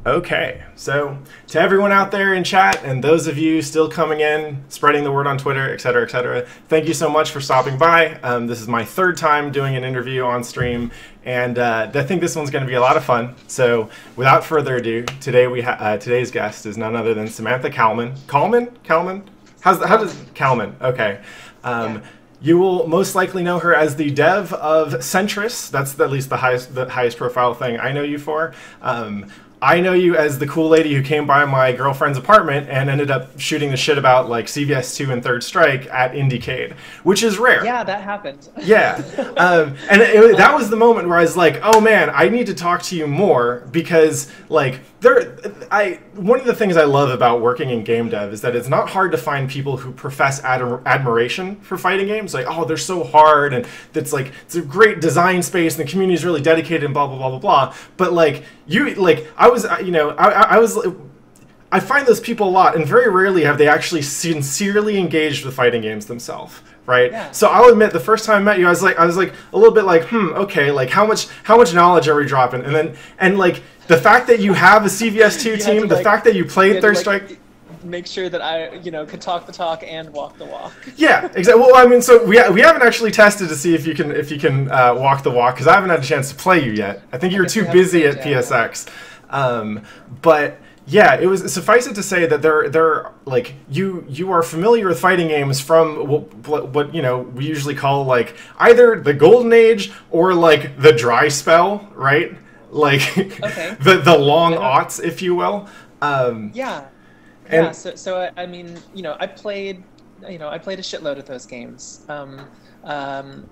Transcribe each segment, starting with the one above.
Okay, so to everyone out there in chat and those of you still coming in, spreading the word on Twitter, etc., thank you so much for stopping by. This is my third time doing an interview on stream, and I think this one's going to be a lot of fun. So without further ado, today's guest is none other than Samantha Kalman. Kalman? How does Kalman? Okay. Yeah. You will most likely know her as the dev of Sentris. That's at least the highest profile thing I know you for. I know you as the cool lady who came by my girlfriend's apartment and ended up shooting the shit about like CVS2 and Third Strike at Indiecade, which is rare. Yeah, that happened. Yeah, and that was the moment where I was like, oh man, I need to talk to you more because like one of the things I love about working in game dev is that it's not hard to find people who profess admiration for fighting games. Like, oh, they're so hard, and it's a great design space, and the community is really dedicated, and blah blah blah blah blah. But like I find those people a lot, and very rarely have they actually sincerely engaged with fighting games themselves. Right. Yeah. So I'll admit, the first time I met you, I was like a little bit like, okay, like how much knowledge are we dropping? And like the fact that you have a CVS2 team, the fact that you played Third Strike. Make sure that I, could talk the talk and walk the walk. Yeah, exactly. Well, I mean, so we haven't actually tested to see if you can walk the walk, because I haven't had a chance to play you yet. I think you were too busy at PSX. But yeah, it was, suffice it to say that they're like you are familiar with fighting games from what we usually call like either the golden age or like the dry spell, right? Like okay. the long aughts, if you will. Yeah. Yeah, so I mean, I played a shitload of those games. I'm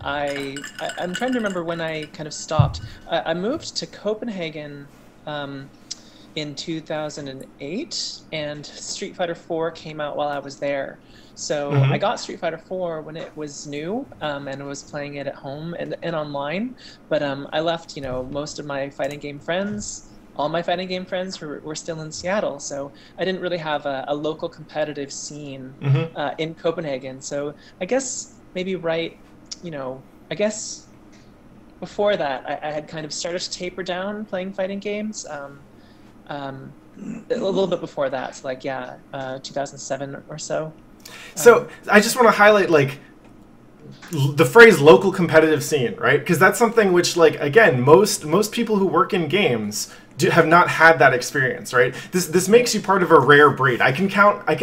trying to remember when I kind of stopped. I moved to Copenhagen in 2008, and Street Fighter 4 came out while I was there. So I got Street Fighter 4 when it was new, and was playing it at home and online. But I left, most of my fighting game friends. All my fighting game friends were still in Seattle, so I didn't really have a local competitive scene in Copenhagen. So I guess maybe before that, I had kind of started to taper down playing fighting games. A little bit before that, so 2007 or so. So I just want to highlight like the phrase local competitive scene, right? Because that's something which, like, again, most people who work in games have not had that experience, right? This makes you part of a rare breed. I can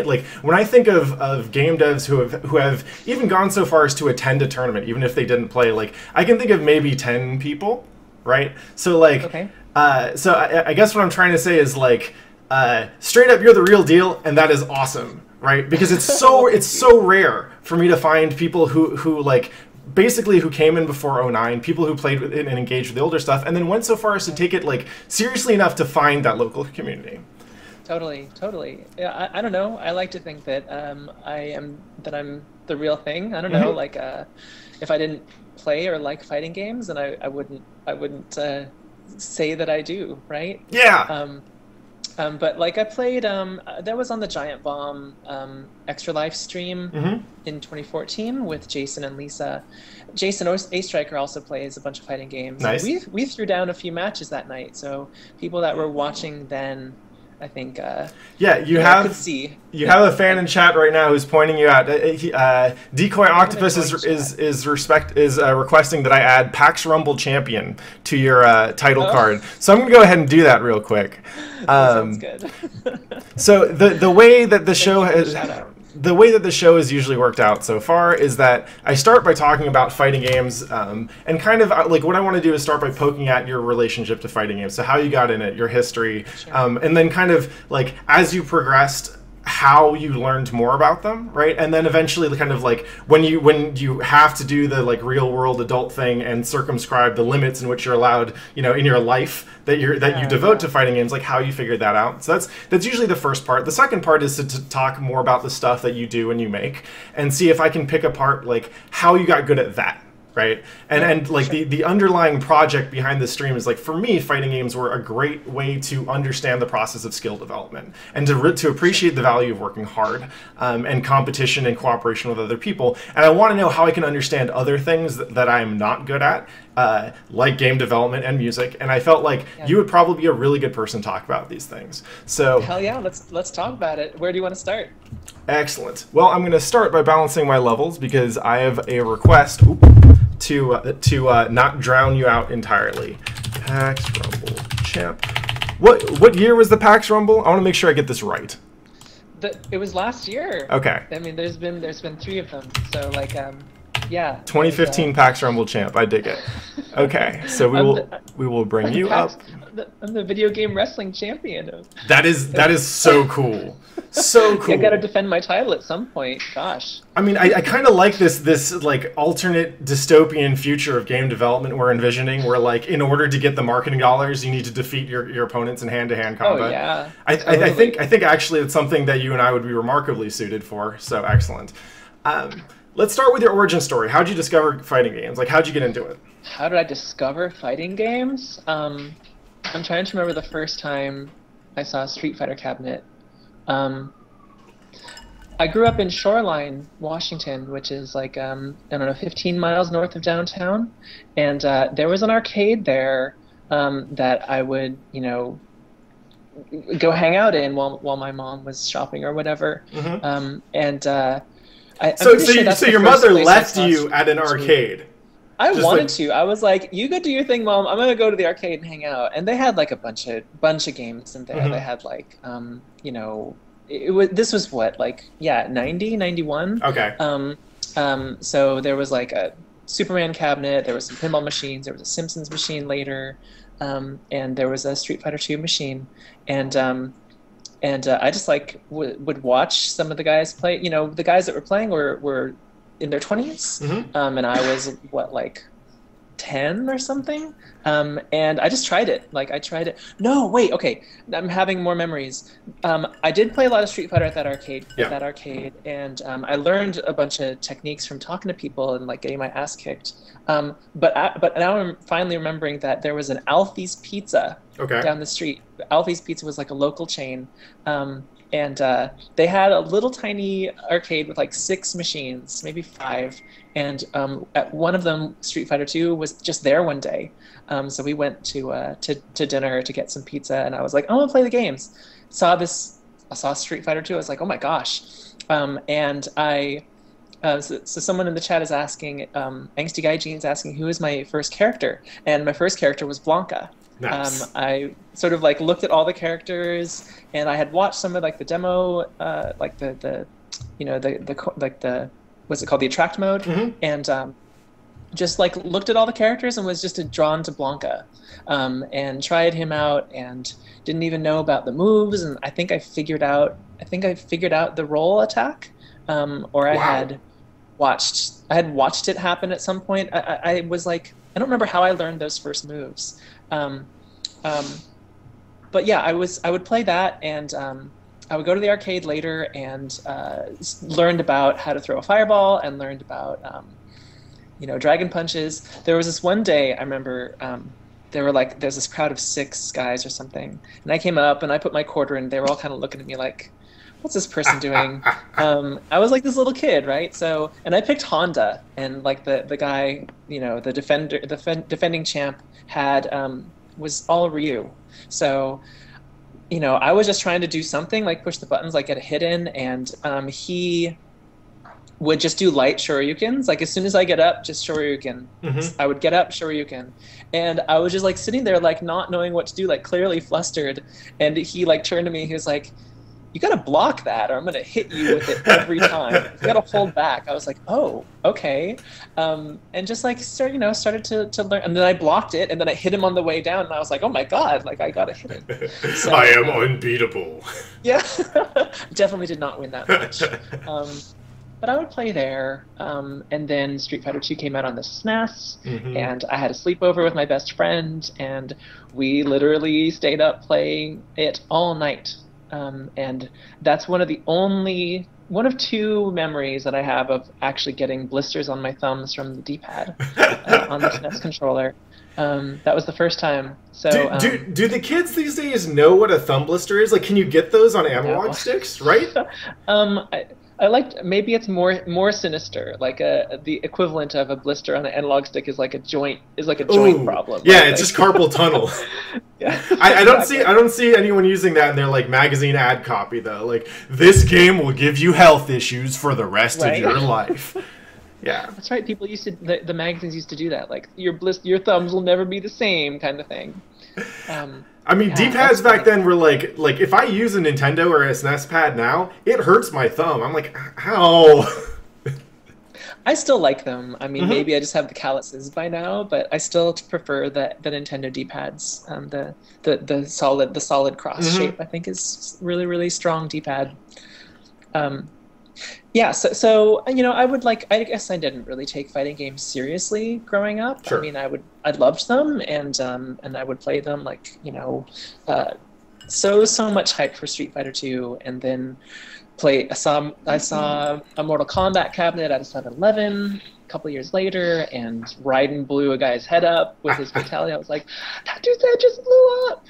like when I think of game devs who have even gone so far as to attend a tournament, even if they didn't play, like I can think of maybe 10 people, right? So like, okay. So I guess what I'm trying to say is like, straight up, you're the real deal, and that is awesome, right? Because it's so rare for me to find people who like basically who came in before '09, people who played with it and engaged with the older stuff, and then went so far as to take it like seriously enough to find that local community. Totally. Yeah, I don't know. I like to think that I'm the real thing. I don't know. Like if I didn't play or like fighting games, then I wouldn't say that I do, right? Yeah. But like I played, that was on the Giant Bomb Extra Life stream in 2014 with Jason and Lisa. Jason A Striker also plays a bunch of fighting games. Nice. We threw down a few matches that night, so people that were watching then, I think. Yeah, you have a fan in chat right now who's pointing you out. Decoy Octopus is requesting that I add PAX Rumble Champion to your title card. So I'm gonna go ahead and do that real quick. Sounds good. So the way that the show has usually worked out so far is that I start by talking about fighting games, and kind of like what I want to do is start by poking at your relationship to fighting games, so how you got in it, your history, and then kind of like as you progressed, how you learned more about them, right? And then eventually kind of like when you have to do the like real world adult thing and circumscribe the limits in which you're allowed, in your life that you devote to fighting games, like how you figured that out. So that's usually the first part. The second part is to talk more about the stuff that you do and you make, and see if I can pick apart like how you got good at that. Right, and like the underlying project behind this stream is like, for me, fighting games were a great way to understand the process of skill development and to appreciate the value of working hard, and competition and cooperation with other people. And I want to know how I can understand other things that I'm not good at like game development and music, and I felt like you would probably be a really good person to talk about these things. So hell yeah, let's talk about it. Where do you want to start? Excellent. Well, I'm going to start by balancing my levels because I have a request to not drown you out entirely. PAX Rumble champ. What year was the PAX Rumble? I want to make sure I get this right. It was last year. Okay. I mean, there's been 3 of them. So like, yeah. 2015 PAX Rumble champ. I dig it. Okay, so we will bring you up. I'm the video game wrestling champion. That is so cool. So cool. I gotta defend my title at some point. Gosh. I mean, I kind of like this like alternate dystopian future of game development we're envisioning, where like in order to get the marketing dollars, you need to defeat your opponents in hand-to-hand combat. Oh yeah. I think actually it's something that you and I would be remarkably suited for. So excellent. Let's start with your origin story. How'd you discover fighting games? Like, how'd you get into it? How did I discover fighting games? I'm trying to remember the first time I saw a Street Fighter cabinet. I grew up in Shoreline, Washington, which is like, I don't know, 15 miles north of downtown. And there was an arcade there that I would, you know, go hang out in while my mom was shopping or whatever. Mm-hmm. So your mother left you at an arcade? I wanted to. I was like, "You go do your thing, Mom. I'm gonna go to the arcade and hang out." And they had like a bunch of games in there. Mm-hmm. They had like, you know, this was what, like, 90, 91. Okay. So there was like a Superman cabinet. There was some pinball machines. There was a Simpsons machine later, and there was a Street Fighter 2 machine. And I just like would watch some of the guys play. You know, the guys that were playing were in their 20s, mm-hmm. And I was like 10 or something, and I just tried it. Like, I tried it. No, wait, okay, I'm having more memories. I did play a lot of Street Fighter at that arcade. And I learned a bunch of techniques from talking to people and like getting my ass kicked. But now I'm finally remembering that there was an Alfie's Pizza down the street. Alfie's Pizza was like a local chain. And they had a little tiny arcade with like 6 machines, maybe 5. And at one of them, Street Fighter 2 was just there one day. So we went to dinner to get some pizza, and I was like, I want to play the games. I saw Street Fighter 2. I was like, oh my gosh. And so someone in the chat is asking, Angsty Guy Jean is asking, who is my first character? And my first character was Blanca. Nice. I sort of like looked at all the characters, and I had watched some of like the demo, like the you know, the what's it called, the attract mode, mm-hmm. And just like looked at all the characters and was just drawn to Blanca, and tried him out and didn't even know about the moves, and I think I figured out the roll attack, or I had watched it happen at some point. I was like, I don't remember how I learned those first moves. But yeah, I would play that, and I would go to the arcade later and learned about how to throw a fireball and learned about you know, dragon punches. There was this one day I remember, there's this crowd of 6 guys or something, and I came up and I put my quarter in. They were all kind of looking at me like, what's this person doing? I was like this little kid, right? So, and I picked Honda, and like the guy, you know, the defending champ had was all Ryu. So, you know, I was just trying to do something, like push the buttons, like get a hit in, and he would just do light shoryukens. Like, as soon as I get up, just shoryuken. Mm-hmm. I would get up, shoryuken. And I was just like sitting there, like not knowing what to do, like clearly flustered. And he like turned to me, he was like, you gotta block that, or I'm gonna hit you with it every time. You gotta hold back. I was like, oh, okay. And just like started to learn. And then I blocked it, and then I hit him on the way down, and I was like, oh my god, like I gotta hit him. So, I am unbeatable. Yeah, definitely did not win that match. But I would play there, and then Street Fighter 2 came out on the SNES, mm-hmm. and I had a sleepover with my best friend, and we literally stayed up playing it all night. And that's one of 2 memories that I have of actually getting blisters on my thumbs from the D-pad on the SNES controller. That was the first time. So do the kids these days know what a thumb blister is? Like, can you get those on analog sticks, right? I liked, maybe it's more sinister. Like the equivalent of a blister on an analog stick is like a joint Ooh, problem. yeah, Right? it's just carpal tunnel. Yeah, I exactly. don't see anyone using that in their like magazine ad copy though. Like, this game will give you health issues for the rest of Right. your life. Yeah. That's right. People used to the magazines used to do that. Like your thumbs will never be the same kind of thing. I mean, Yeah, D-pads that's back funny. then were like if I use a Nintendo or a SNES pad now, it hurts my thumb. I'm like, how? I still like them. I mean, Mhm. maybe I just have the calluses by now, but I still prefer the Nintendo D-pads. The solid cross Mhm. shape I think is really really strong D-pad. Um, yeah, so I would like. I guess I didn't really take fighting games seriously growing up. I Sure. mean, I loved them and I would play them like uh, so much hype for Street Fighter 2, and then I saw a Mortal Kombat cabinet at a 7-Eleven a couple years later, and Raiden blew a guy's head up with his fatality. I was like, that dude's head just blew up.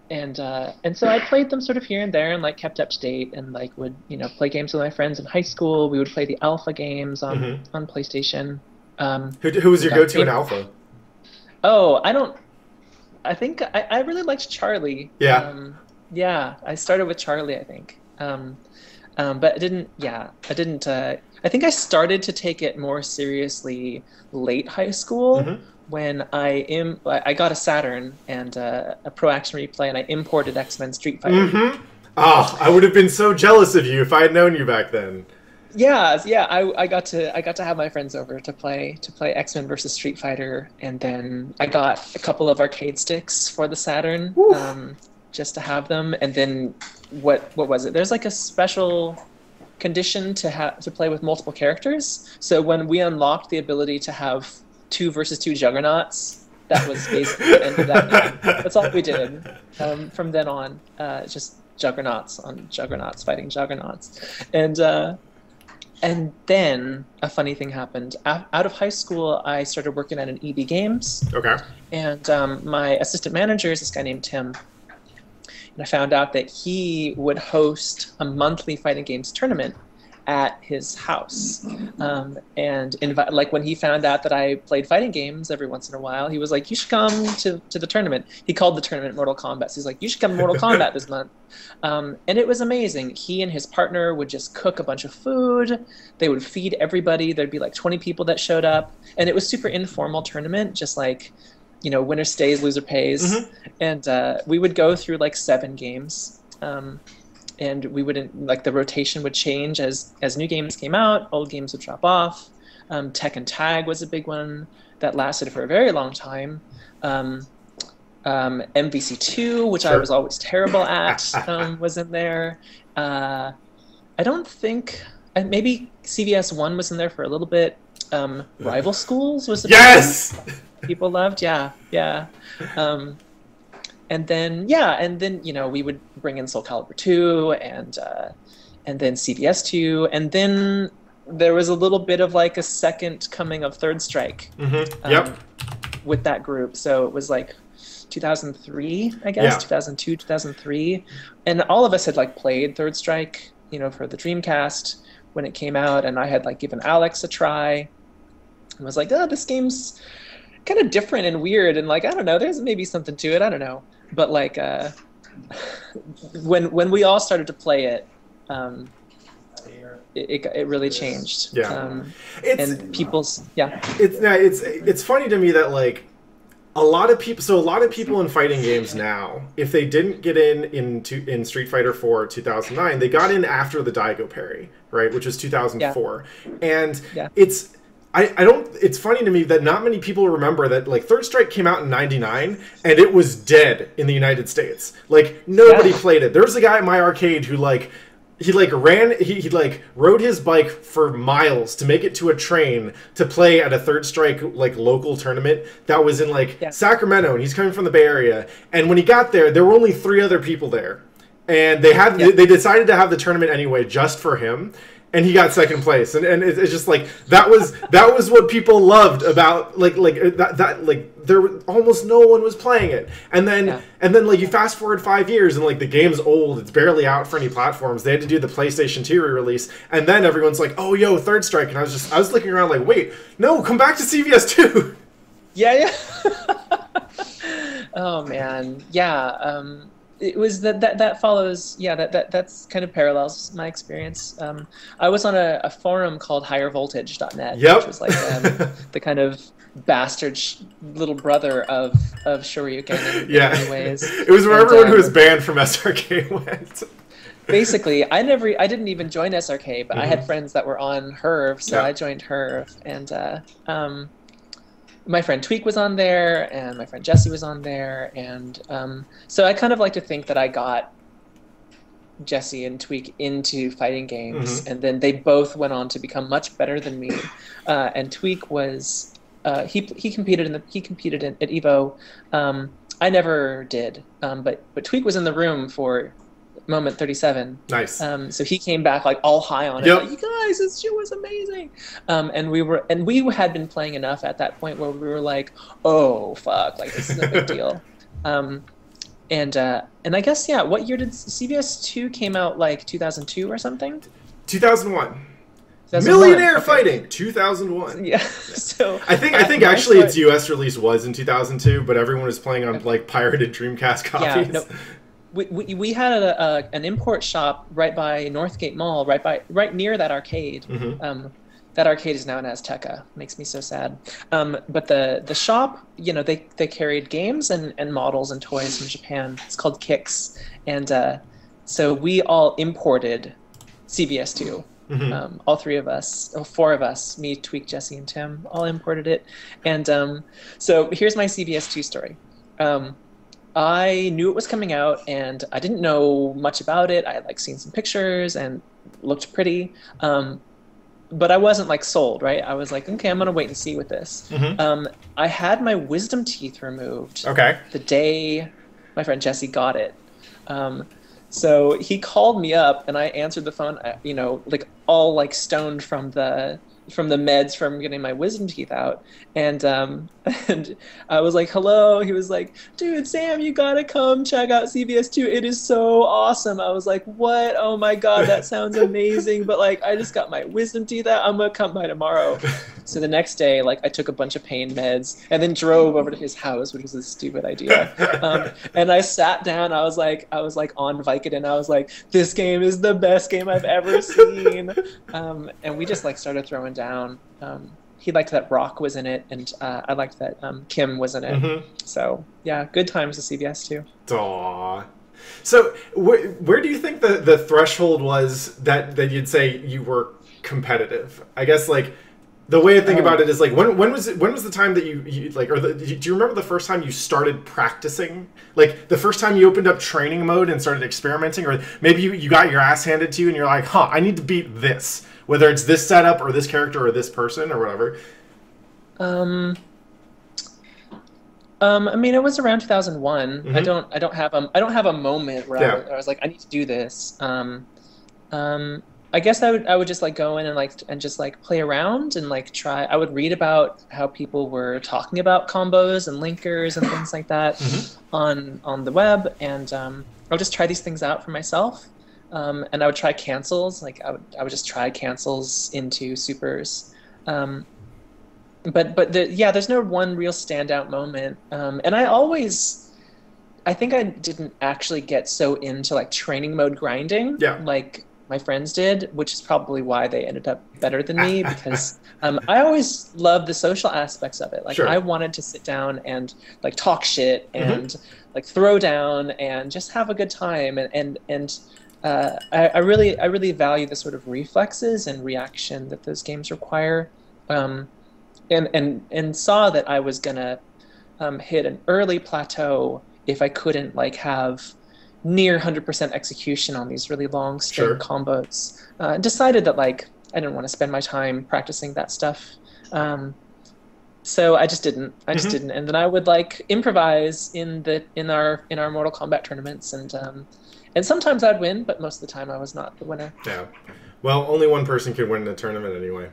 And so I played them sort of here and there, and like kept up to date, and like would play games with my friends in high school. We would play the Alpha games Mhm. on PlayStation. Who was your Got go-to in game- Alpha? Oh, I don't. I think I really liked Charlie. Yeah. Yeah, I started with Charlie, I think. But I didn't. Yeah, I didn't. I think I started to take it more seriously late high school Mhm. when I got a Saturn and a Pro Action Replay, and I imported X-Men Street Fighter. Mm-hmm. Oh, I would have been so jealous of you if I had known you back then. Yeah. I got to have my friends over to play X-Men versus Street Fighter, and then I got a couple of arcade sticks for the Saturn, Woo. just to have them. And then what was it? There's like a special condition to play with multiple characters. So when we unlocked the ability to have 2 versus 2 juggernauts, that was basically the end of that game. That's all we did. From then on, just juggernauts on juggernauts fighting juggernauts, and then a funny thing happened. Out of high school, I started working at an EB Games, Okay. and my assistant manager is this guy named Tim. And I found out that he would host a monthly fighting games tournament at his house. And like when he found out that I played fighting games every once in a while, he was like, "You should come to the tournament." He called the tournament Mortal Kombat. So he's like, "You should come to Mortal Kombat this month." And it was amazing. He and his partner would just cook a bunch of food. They would feed everybody. There'd be like 20 people that showed up, and it was super informal tournament, just like winner stays, loser pays. Mhm. And we would go through like 7 games, and we wouldn't like the rotation would change as new games came out. Old games would drop off. Tekken Tag was a big one that lasted for a very long time. MVC2, which I Sure. was always terrible at, was in there. I don't think maybe CVS1 was in there for a little bit. Rival Schools was a big one Yes. people loved. Yeah. And then we would bring in Soul Calibur 2 and then CVS 2, and then there was a little bit of like a second coming of Third Strike. Mm-hmm. Yep. With that group. So it was like 2003, I guess. Yeah. 2002, 2003, and all of us had like played Third Strike, for the Dreamcast when it came out, and I had like given Alex a try and was like, "Oh, this game's kind of different and weird, and like I don't know, there's maybe something to it. I don't know." But like when we all started to play it, it really changed. Yeah. And people's It's funny to me that like a lot of people in fighting games now, if they didn't get in Street Fighter 4 2009, they got in after the Daigo parry, right, which was 2004. And it's funny to me that not many people remember that like Third Strike came out in 99 and it was dead in the United States. Like nobody played it. There was a guy at my arcade who he rode his bike for miles to make it to a train to play at a Third Strike like local tournament that was in Sacramento, and he's coming from the Bay Area. And when he got there were only 3 other people there. And they decided to have the tournament anyway just for him. and he got second place, and it's just like that was what people loved about like there almost no one was playing it, and then like you fast forward 5 years and like the game's old, it's barely out for any platforms. They had to do the PlayStation 2 re-release, and then everyone's like, oh yo, Third Strike, and I was looking around like, wait, no, come back to CVS 2. Yeah. Oh man, yeah. It was that follows. Yeah, that's kind of parallels my experience. I was on a forum called highervoltage.net, which was like the kind of bastard little brother of Shoryuken in many ways. It was where everyone who was banned from SRK went. Basically, I didn't even join SRK, but I had friends that were on HERV, so I joined HERV, and my friend Tweak was on there, and my friend Jesse was on there, and so I kind of like to think that I got Jesse and Tweak into fighting games, and then they both went on to become much better than me. And Tweak was he competed at Evo. I never did, but Tweak was in the room for Moment 37. Nice. So he came back like all high on it. Like, you guys, this shit was amazing. And we had been playing enough at that point where we were like, oh fuck, like this is a big deal. And I guess what year did CVS 2 came out? Like 2002 or something? 2001. Millionaire Fighting 2001. Yeah. So I think actually its US release was in 2002, but everyone was playing on like pirated Dreamcast copies. Yeah, no. We had an import shop right by Northgate Mall, right near that arcade. That arcade is now in Azteca. Makes me so sad. But the shop, they carried games and models and toys from Japan. It's called Kicks, and so we all imported CVS 2. All four of us, me, Tweak, Jesse, and Tim, all imported it. And so here's my CVS 2 story. I knew it was coming out, and I didn't know much about it. I had like seen some pictures and looked pretty, but I wasn't like sold, right? I was like, okay, I'm gonna wait and see with this. I had my wisdom teeth removed the day my friend Jesse got it. So he called me up, and I answered the phone, like all like stoned from the meds from getting my wisdom teeth out, and I was like, hello. He was like, dude, Sam, you gotta come check out CVS 2. It is so awesome. I was like, what? Oh my god, that sounds amazing, but like I just got my wisdom teeth out. I'm gonna come by tomorrow. So the next day, like I took a bunch of pain meds and then drove over to his house, which was a stupid idea. And I sat down. I was like on Vicodin. I was like, this game is the best game I've ever seen. And we just like started throwing down. He liked that Rock was in it, and I liked that Kim was in it. So yeah, good times to CVS 2. Aww. So where do you think the threshold was that you'd say you were competitive? I guess like the way I think about it is like when was the time that you like, or do you remember the first time you started practicing? Like the first time you opened up training mode and started experimenting, or maybe you got your ass handed to you and you're like, I need to beat this. Whether it's this setup or this character or this person or whatever. I mean, it was around 2001. I don't have a moment where I was like, I need to do this. I guess I would just like go in and just like play around and like try. I would read about how people were talking about combos and linkers and things like that on the web, and I would just try these things out for myself. And I would try cancels, like I would just try cancels into supers, but there's no one real standout moment. And I think I didn't actually get so into like training mode grinding, like my friends did, which is probably why they ended up better than me, because I always loved the social aspects of it. Like I wanted to sit down and like talk shit and like throw down and just have a good time, and I really value the sort of reflexes and reaction that those games require, and saw that I was gonna hit an early plateau if I couldn't like have near 100% execution on these really long string combos. Decided that like I didn't want to spend my time practicing that stuff, so I just didn't. And then I would like improvise in our Mortal Kombat tournaments, and sometimes I'd win, but most of the time I was not the winner. Yeah. Well, only one person can win the tournament anyway.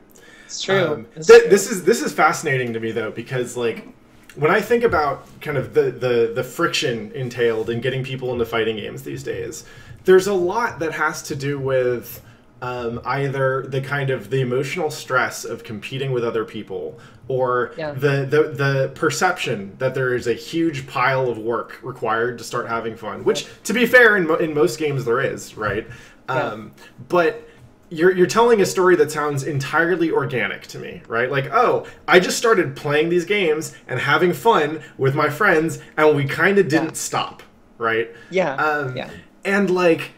It's true. This is fascinating to me though, because like when I think about kind of the friction entailed in getting people into fighting games these days, there's a lot that has to do with either the kind of the emotional stress of competing with other people, or the perception that there is a huge pile of work required to start having fun. Which, to be fair, in most games there is, right? But you're telling a story that sounds entirely organic to me, right? Like, oh, I just started playing these games and having fun with my friends, and we kind of didn't stop, right? And like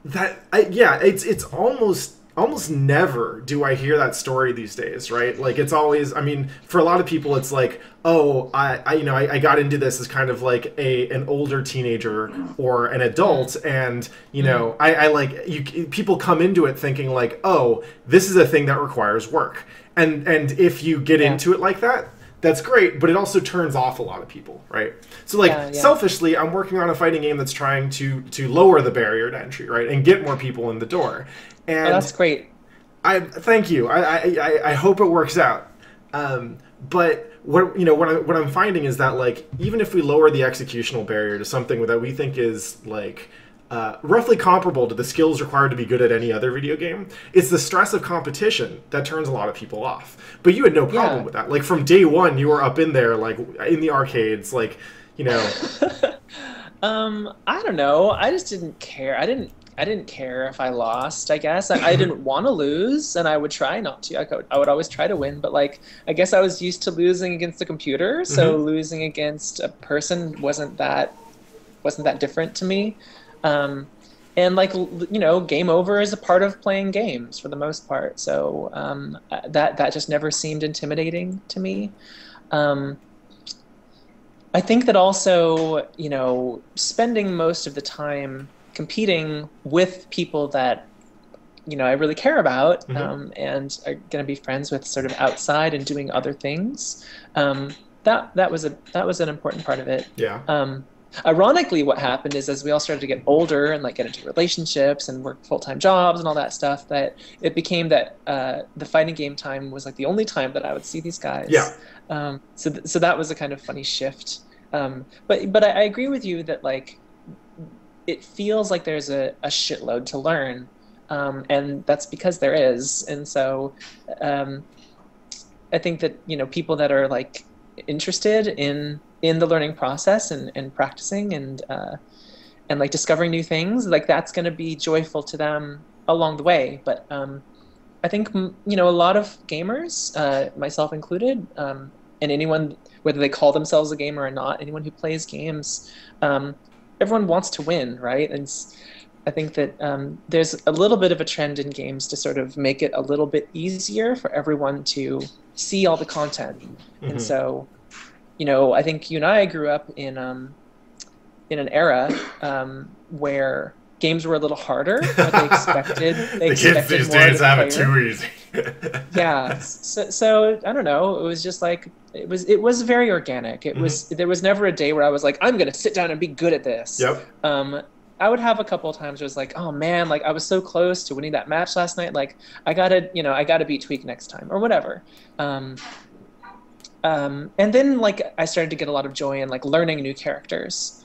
that, it's almost never do I hear that story these days, right? Like, it's always, I mean, for a lot of people, it's like, oh, I got into this as kind of like an older teenager or an adult, and people come into it thinking like, oh, this is a thing that requires work, and if you get into it like that, that's great, but it also turns off a lot of people, right? So like selfishly, I'm working on a fighting game that's trying to lower the barrier to entry, right, and get more people in the door. And that's great. Thank you. I hope it works out. But what I'm finding is that like even if we lower the executional barrier to something that we think is like roughly comparable to the skills required to be good at any other video game, it's the stress of competition that turns a lot of people off. But you had no problem with that. Like from day one, you were up in there, like in the arcades, like, you know. I don't know. I just didn't care. I didn't care if I lost, I guess. I didn't want to lose, and I would try not to. I would always try to win, but like I guess I was used to losing against the computer, so losing against a person wasn't that different to me. And like, you know, game over is a part of playing games for the most part. So that just never seemed intimidating to me. I think that also, you know, spending most of the time competing with people that, you know, I really care about, and are going to be friends with sort of outside and doing other things. That was an important part of it. Ironically, what happened is as we all started to get older and like get into relationships and work full-time jobs and all that stuff, that it became that the fighting game time was like the only time that I would see these guys. So that was a kind of funny shift. But I agree with you that like it feels like there's a shitload to learn, and that's because there is. And so I think that, you know, people that are like interested in the learning process and practicing and like discovering new things, like that's going to be joyful to them along the way. But I think, you know, a lot of gamers, myself included, and anyone, whether they call themselves a gamer or not, anyone who plays games, everyone wants to win, right? And I think that there's a little bit of a trend in games to sort of make it a little bit easier for everyone to see all the content. And so, you know, I think you and I grew up in an era where games were a little harder. They expected the kids these days have it too easy. So I don't know. It was just like it was very organic. It was there was never a day where I was like, I'm gonna sit down and be good at this. I would have a couple of times where it's like, oh man, like I was so close to winning that match last night. Like I gotta beat Tweak next time or whatever. And then like I started to get a lot of joy in like learning new characters.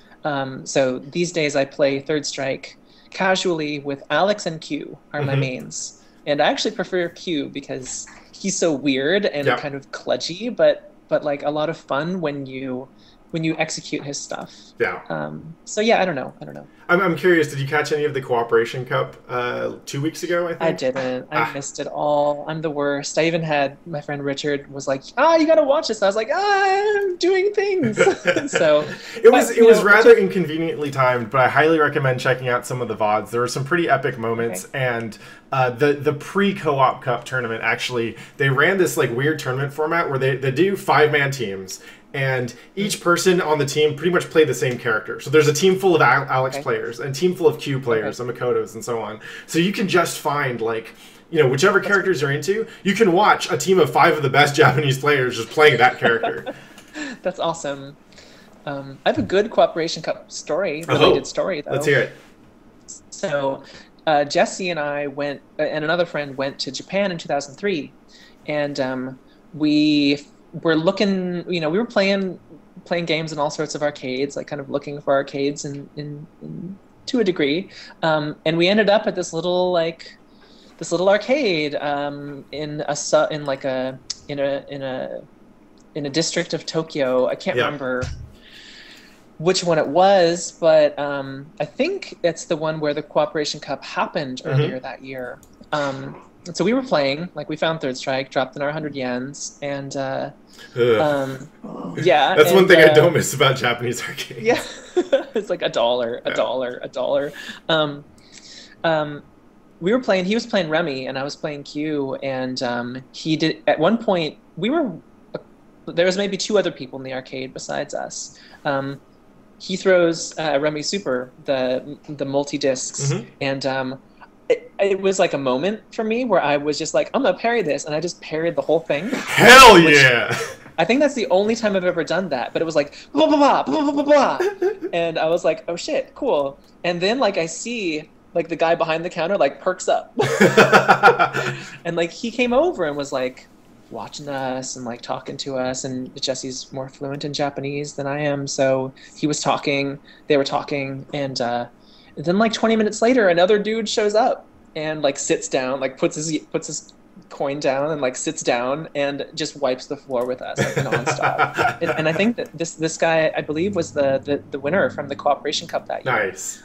So these days I play Third Strike casually with Alex and Q are my mains. And I actually prefer Q because he's so weird and kind of kludgy, but like a lot of fun when you execute his stuff. So yeah, I don't know. I'm curious, did you catch any of the Cooperation Cup 2 weeks ago, I think? I didn't. I missed it all. I'm the worst. I even had my friend Richard was like, you got to watch this. I was like, I'm doing things. So it was rather inconveniently timed, but I highly recommend checking out some of the VODs. There were some pretty epic moments, and the pre-co-op cup tournament, actually, they ran this like weird tournament format where they do 5-man teams. And each person on the team pretty much played the same character. So there's a team full of Alex players and a team full of Q players and Makotos and so on. So you can just find, like, you know, whichever characters you're into, you can watch a team of 5 of the best Japanese players just playing that character. That's awesome. I have a good Cooperation Cup story, related story, though. Let's hear it. So Jesse and I went, and another friend went to Japan in 2003, and we were looking. You know, we were playing games in all sorts of arcades, like kind of looking for arcades in to a degree, and we ended up at this little arcade in a district of Tokyo. I can't remember which one it was, but I think it's the one where the Cooperation Cup happened earlier that year. So we were playing, like we found Third Strike, dropped in our 100 yens, and yeah. That's one thing I don't miss about Japanese arcades. Yeah, it's like $1. We were playing. He was playing Remy, and I was playing Q. And he did. At one point, there was maybe 2 other people in the arcade besides us. He throws Remy Super, the multi discs, and it was like a moment for me where I was just like, I'm gonna parry this, and I just parried the whole thing. Hell yeah! I think that's the only time I've ever done that. But it was like blah blah blah blah blah blah, and I was like, oh shit, cool. And then like I see like the guy behind the counter like perks up, and like he came over and was like watching us and like talking to us, and Jesse's more fluent in Japanese than I am, so he was talking, they were talking, and then like 20 minutes later another dude shows up and like sits down, like puts his coin down and like sits down and just wipes the floor with us like nonstop. and I think that this guy, I believe, was the winner from the Cooperation Cup that year. Nice.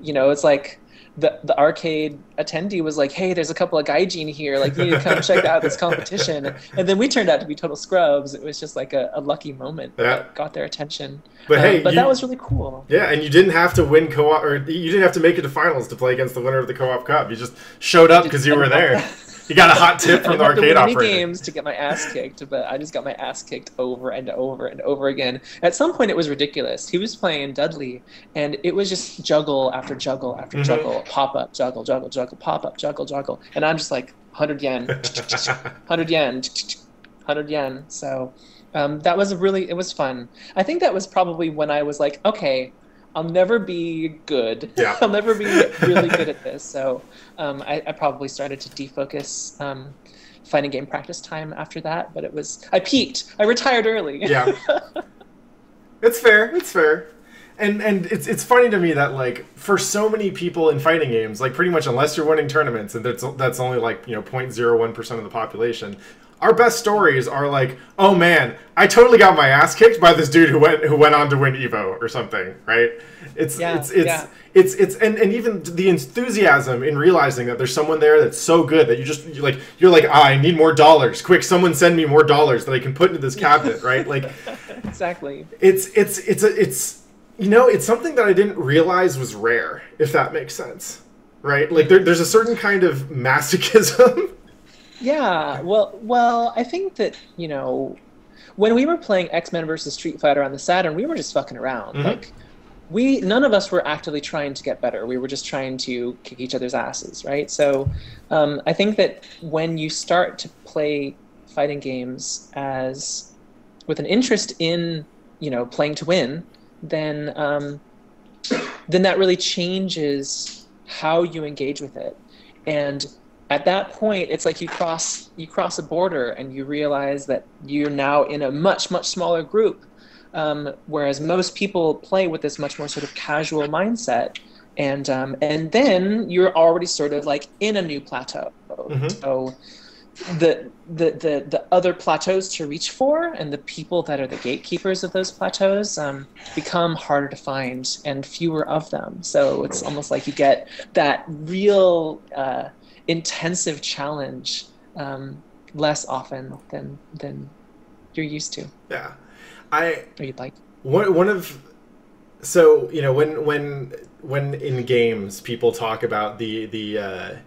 You know, it's like the arcade attendee was like, hey, there's a couple of gaijin here, like you need to come check out this competition. And then we turned out to be total scrubs. It was just like a lucky moment that got their attention. But that was really cool. Yeah, and you didn't have to win co-op, or you didn't have to make it to finals to play against the winner of the co-op cup. You just showed up because you were there. You got a hot tip from the arcade operator. Games to get my ass kicked, but I just got my ass kicked over and over and over again. At some point, it was ridiculous. He was playing Dudley, and it was just juggle after juggle after juggle, pop up, juggle, juggle, juggle, pop up, juggle, juggle, and I'm just like 100 yen, 100 yen, 100 yen. So that was it was fun. I think that was probably when I was like, okay, I'll never be good. Yeah. I'll never be really good at this. So I probably started to defocus fighting game practice time after that. But I peaked. I retired early. Yeah. It's fair. It's fair. And it's funny to me that like for so many people in fighting games, like pretty much unless you're winning tournaments, and that's only like 0.01% of the population. Our best stories are like, oh man, I totally got my ass kicked by this dude who went on to win Evo or something, right? It's and even the enthusiasm in realizing that there's someone there that's so good that you're like, I need more dollars. Quick, someone send me more dollars that I can put into this cabinet, right? Like exactly. It's something that I didn't realize was rare, if that makes sense. Right? Like there's a certain kind of masochism. Yeah, well, I think that, when we were playing X-Men versus Street Fighter on the Saturn, we were just fucking around. Like, none of us were actively trying to get better. We were just trying to kick each other's asses, right? So, I think that when you start to play fighting games with an interest in, playing to win, then that really changes how you engage with it. And at that point, it's like you cross a border and you realize that you're now in a much, much smaller group, whereas most people play with this much more sort of casual mindset, and then you're already sort of like in a new plateau. So the other plateaus to reach for and the people that are the gatekeepers of those plateaus become harder to find and fewer of them. So it's almost like you get that real intensive challenge less often than you're used to. Yeah, or you'd like. So when in games people talk about the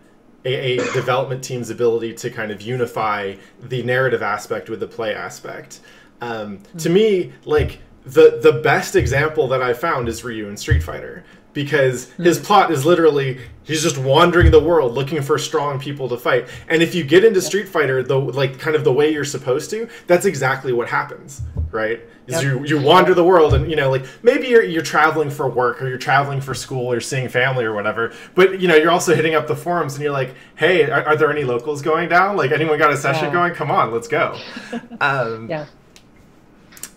a development team's ability to kind of unify the narrative aspect with the play aspect, to me, like the best example that I found is Ryu in Street Fighter. because his plot is literally he's just wandering the world looking for strong people to fight. And if you get into Street Fighter, kind of the way you're supposed to, that's exactly what happens, right? Is you wander the world, and like maybe you're traveling for work, or you're traveling for school, or seeing family or whatever, but you're also hitting up the forums and you're like, hey, are there any locals going down? Like, anyone got a session going? Come on, let's go.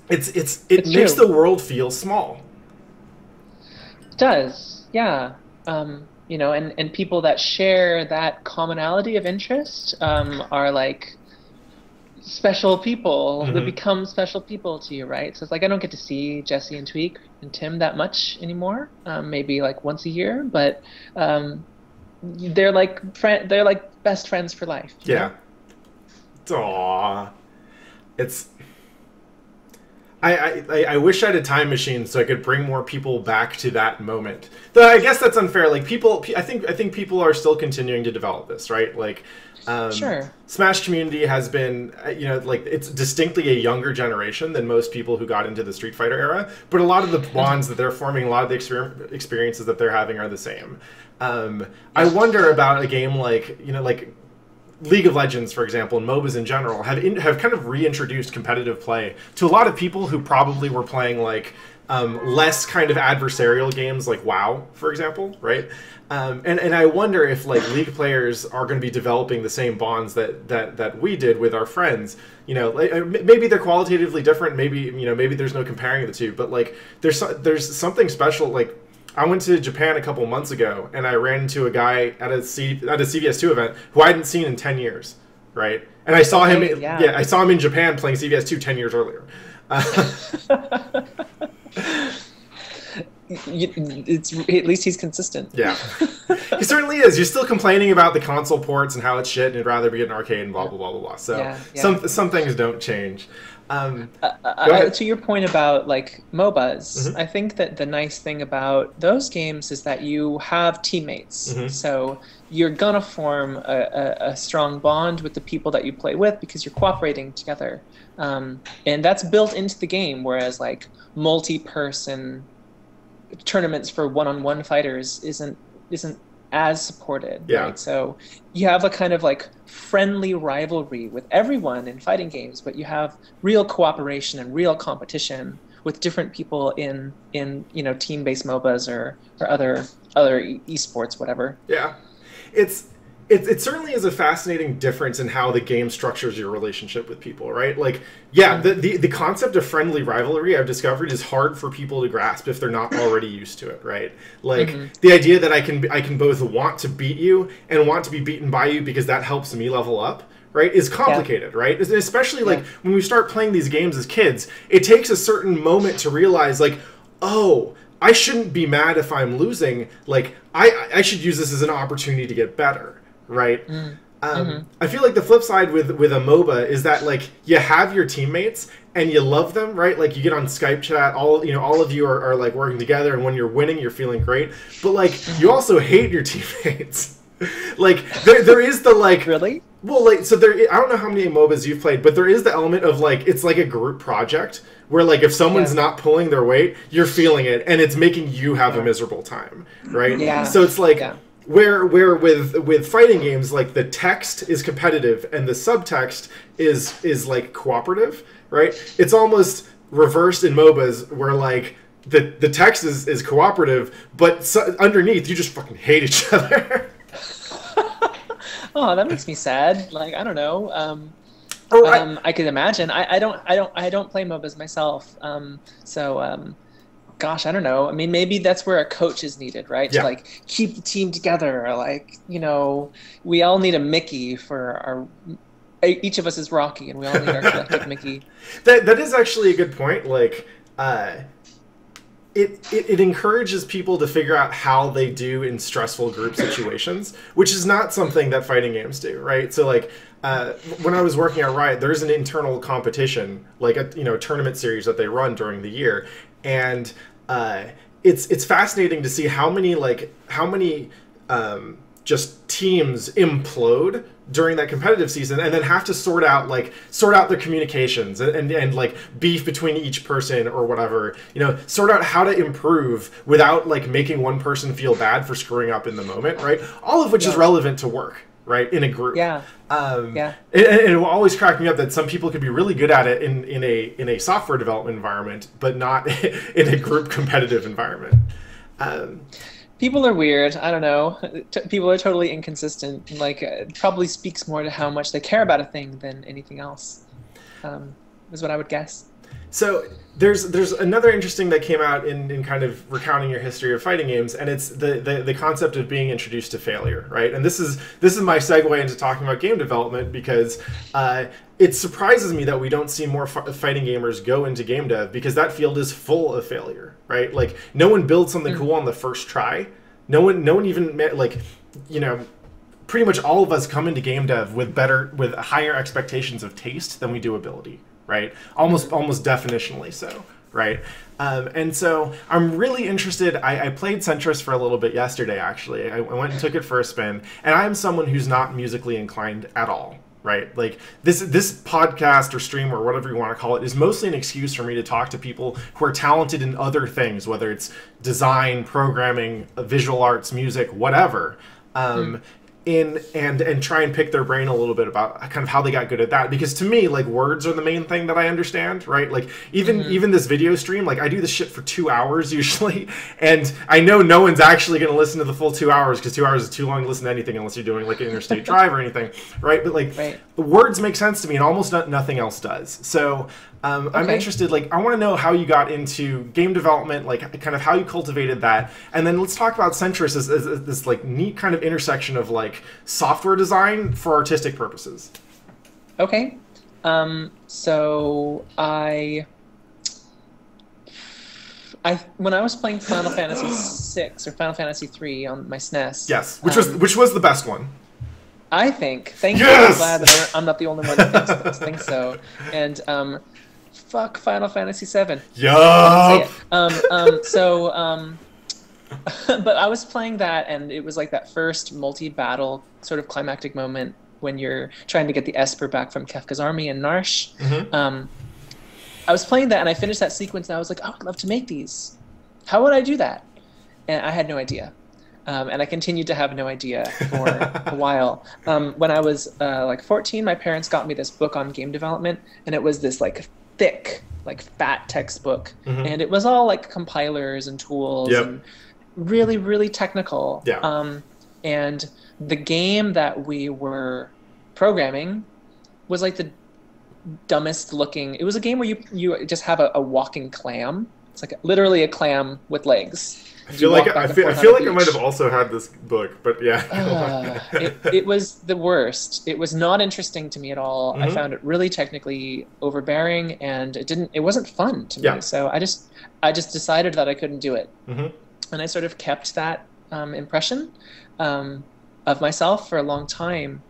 It makes the world feel small. It does, yeah. And people that share that commonality of interest are like special people. They become special people to you, right? So it's like I don't get to see Jesse and Tweak and Tim that much anymore. Maybe like once a year, but they're like best friends for life. Yeah. Aww. I wish I had a time machine so I could bring more people back to that moment. Though I guess that's unfair. Like I think people are still continuing to develop this, right? Like, sure. Smash community has been, like it's distinctly a younger generation than most people who got into the Street Fighter era. But a lot of the bonds that they're forming, a lot of the experiences that they're having are the same. I wonder about a game like League of Legends, for example, and MOBAs in general, have kind of reintroduced competitive play to a lot of people who probably were playing like less kind of adversarial games like WoW, for example, right? And I wonder if like League players are going to be developing the same bonds that we did with our friends. Maybe they're qualitatively different. Maybe maybe there's no comparing the two. But like there's something special. Like I went to Japan a couple months ago, and I ran into a guy at a CVS2 event who I hadn't seen in 10 years, right? And I saw him. I saw him in Japan playing CVS2 10 years earlier. At least he's consistent. Yeah, he certainly is. You're still complaining about the console ports and how it's shit, and you'd rather be an arcade and blah blah blah blah blah. So some things don't change. To your point about like MOBAs, I think that the nice thing about those games is that you have teammates. So you're gonna form a strong bond with the people that you play with because you're cooperating together, and that's built into the game. Whereas like multi-person tournaments for one-on-one fighters isn't as supported, right? So you have a kind of like friendly rivalry with everyone in fighting games, but you have real cooperation and real competition with different people in team-based MOBAs or other esports, whatever. Yeah, it certainly is a fascinating difference in how the game structures your relationship with people, right? Like, the concept of friendly rivalry, I've discovered, is hard for people to grasp if they're not already used to it, right? Like, the idea that I can both want to beat you and want to be beaten by you because that helps me level up, right, is complicated, right? Especially, like, when we start playing these games as kids, it takes a certain moment to realize, like, oh, I shouldn't be mad if I'm losing. Like, I should use this as an opportunity to get better. Right. I feel like the flip side with a MOBA is that like you have your teammates and you love them, right? Like you get on Skype chat, all of you are like working together, and when you're winning, you're feeling great. But like you also hate your teammates. Like there is the like really. Well, like so there. I don't know how many MOBAs you've played, but there is the element of like it's like a group project where like if someone's not pulling their weight, you're feeling it, and it's making you have a miserable time, right? Yeah. So it's like. Yeah. Where with fighting games, like the text is competitive and the subtext is like cooperative, right? It's almost reversed in MOBAs where like the text is cooperative, but underneath you just fucking hate each other. Oh, that makes me sad. Like I don't know. I could imagine. I don't play MOBAs myself. Gosh, I don't know. I mean, maybe that's where a coach is needed, right? To like keep the team together. Or like, we all need a Mickey for our. Each of us is Rocky, and we all need our collective Mickey. That is actually a good point. Like, it encourages people to figure out how they do in stressful group situations, which is not something that fighting games do, right? So like. When I was working at Riot, there's an internal competition, like a tournament series that they run during the year, and it's fascinating to see how many just teams implode during that competitive season, and then have to sort out their communications and like beef between each person or whatever, sort out how to improve without like making one person feel bad for screwing up in the moment, right? All of which is relevant to work, right, in a group. And it will always crack me up that some people could be really good at it in a software development environment, but not in a group competitive environment. People are weird. I don't know. People are totally inconsistent. Like, it probably speaks more to how much they care about a thing than anything else, is what I would guess. So there's another interesting that came out in kind of recounting your history of fighting games, and it's the concept of being introduced to failure, right? And this is my segue into talking about game development, because it surprises me that we don't see more fighting gamers go into game dev, because that field is full of failure, right? Like, no one builds something cool on the first try. No one even pretty much all of us come into game dev with higher expectations of taste than we do ability, right? Almost definitionally so, right? And so I'm really interested. I played Sentris for a little bit yesterday, actually. I went and took it for a spin, and I'm someone who's not musically inclined at all, right? Like, this podcast or stream or whatever you want to call it is mostly an excuse for me to talk to people who are talented in other things, whether it's design, programming, visual arts, music, whatever. And try and pick their brain a little bit about kind of how they got good at that, because to me, like, words are the main thing that I understand, right? Like, even this video stream, like, I do this shit for 2 hours usually, and I know no one's actually going to listen to the full 2 hours, because 2 hours is too long to listen to anything unless you're doing like an interstate drive or anything, right? But like, the words make sense to me, and almost nothing else does. So I'm interested, like, I want to know how you got into game development, like, kind of how you cultivated that, and then let's talk about Sentris as this, like, neat kind of intersection of, like, software design for artistic purposes. Okay. So when I was playing Final Fantasy VI or Final Fantasy III on my SNES. Yes, which was the best one. I think. Thank you. I'm glad that I'm not the only one that thinks so. And fuck Final Fantasy VII. Yup. But I was playing that, and it was like that first multi-battle sort of climactic moment when you're trying to get the Esper back from Kefka's army in Narsh. I was playing that, and I finished that sequence, and I was like, oh, I'd love to make these. How would I do that? And I had no idea. And I continued to have no idea for a while. When I was like 14, my parents got me this book on game development, and it was this like thick, like fat textbook, and it was all like compilers and tools and really, really technical. And the game that we were programming was like the dumbest looking. It was a game where you just have a walking clam. It's like literally a clam with legs. I feel like I might have also had this book, but yeah. It was the worst. It was not interesting to me at all. I found it really technically overbearing, and it wasn't fun to me. So I just decided that I couldn't do it, and I sort of kept that impression of myself for a long time.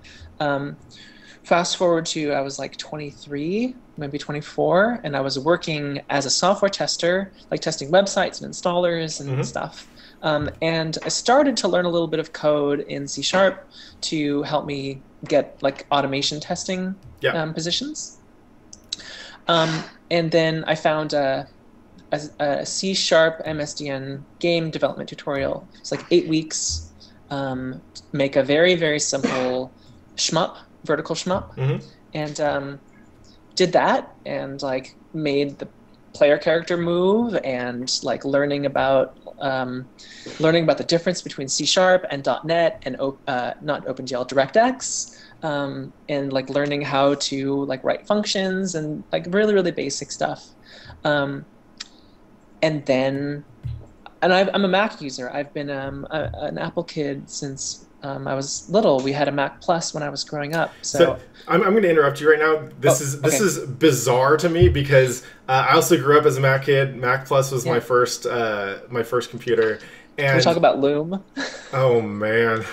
Fast forward to I was like 23, maybe 24, and I was working as a software tester, like testing websites and installers and stuff. And I started to learn a little bit of code in C# to help me get like automation testing positions. And then I found a C# MSDN game development tutorial. It's like 8 weeks. Make a very, very simple shmup. Vertical shmup, and did that, and like made the player character move, and like learning about the difference between C# and .NET and not OpenGL, DirectX, and like learning how to like write functions and like really, really basic stuff. And then, I'm a Mac user. I've been an Apple kid since I was little. We had a Mac Plus when I was growing up. So I'm going to interrupt you right now. This is bizarre to me, because I also grew up as a Mac kid. Mac Plus was my first computer. And can we talk about Loom? Oh man,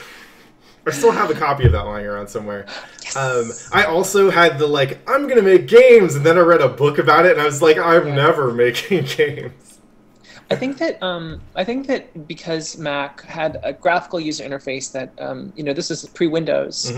I still have a copy of that lying around somewhere. Yes. I also had the I'm going to make games, and then I read a book about it, and I was like, I'm never making games. I think that because Mac had a graphical user interface that this is pre-Windows.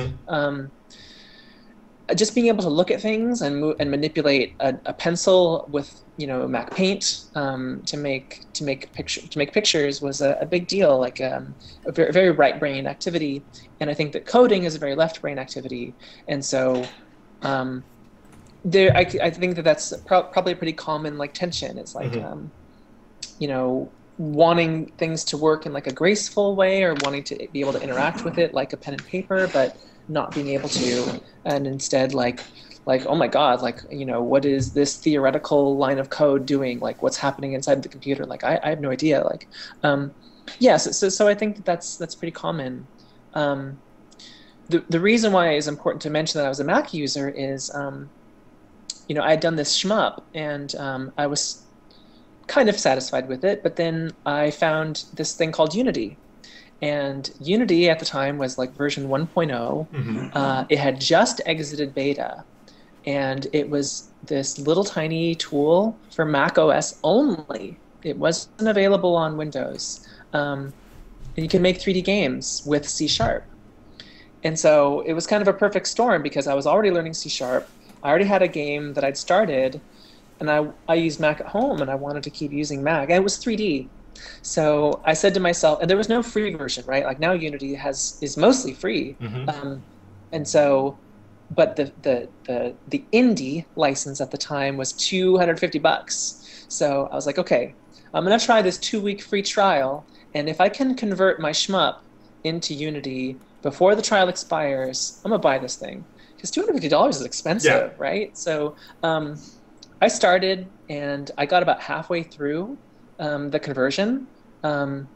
Just being able to look at things and manipulate a pencil with Mac Paint to make pictures was a big deal, like a very, very right brain activity. And I think that coding is a very left brain activity, and so I think that that's probably a pretty common like tension. It's like wanting things to work in like a graceful way, or wanting to be able to interact with it like a pen and paper, but not being able to, and instead like oh my god, like what is this theoretical line of code doing, like what's happening inside the computer, like I have no idea, like so I think that's pretty common. The reason why it's important to mention that I was a Mac user is I had done this shmup, and I was kind of satisfied with it, but then I found this thing called Unity. And Unity at the time was like version 1.0. It had just exited beta, and it was this little tiny tool for Mac OS only. It wasn't available on Windows. And you can make 3D games with C#. And so it was kind of a perfect storm, because I was already learning C#. I already had a game that I'd started, and I used Mac at home, and I wanted to keep using Mac. And it was 3D. So I said to myself, and there was no free version, right? Like now Unity is mostly free, and so, but the indie license at the time was $250. So I was like, okay, I'm gonna try this 2-week free trial, and if I can convert my shmup into Unity before the trial expires, I'm gonna buy this thing, because $250 is expensive, right? So I started, and I got about halfway through the conversion, and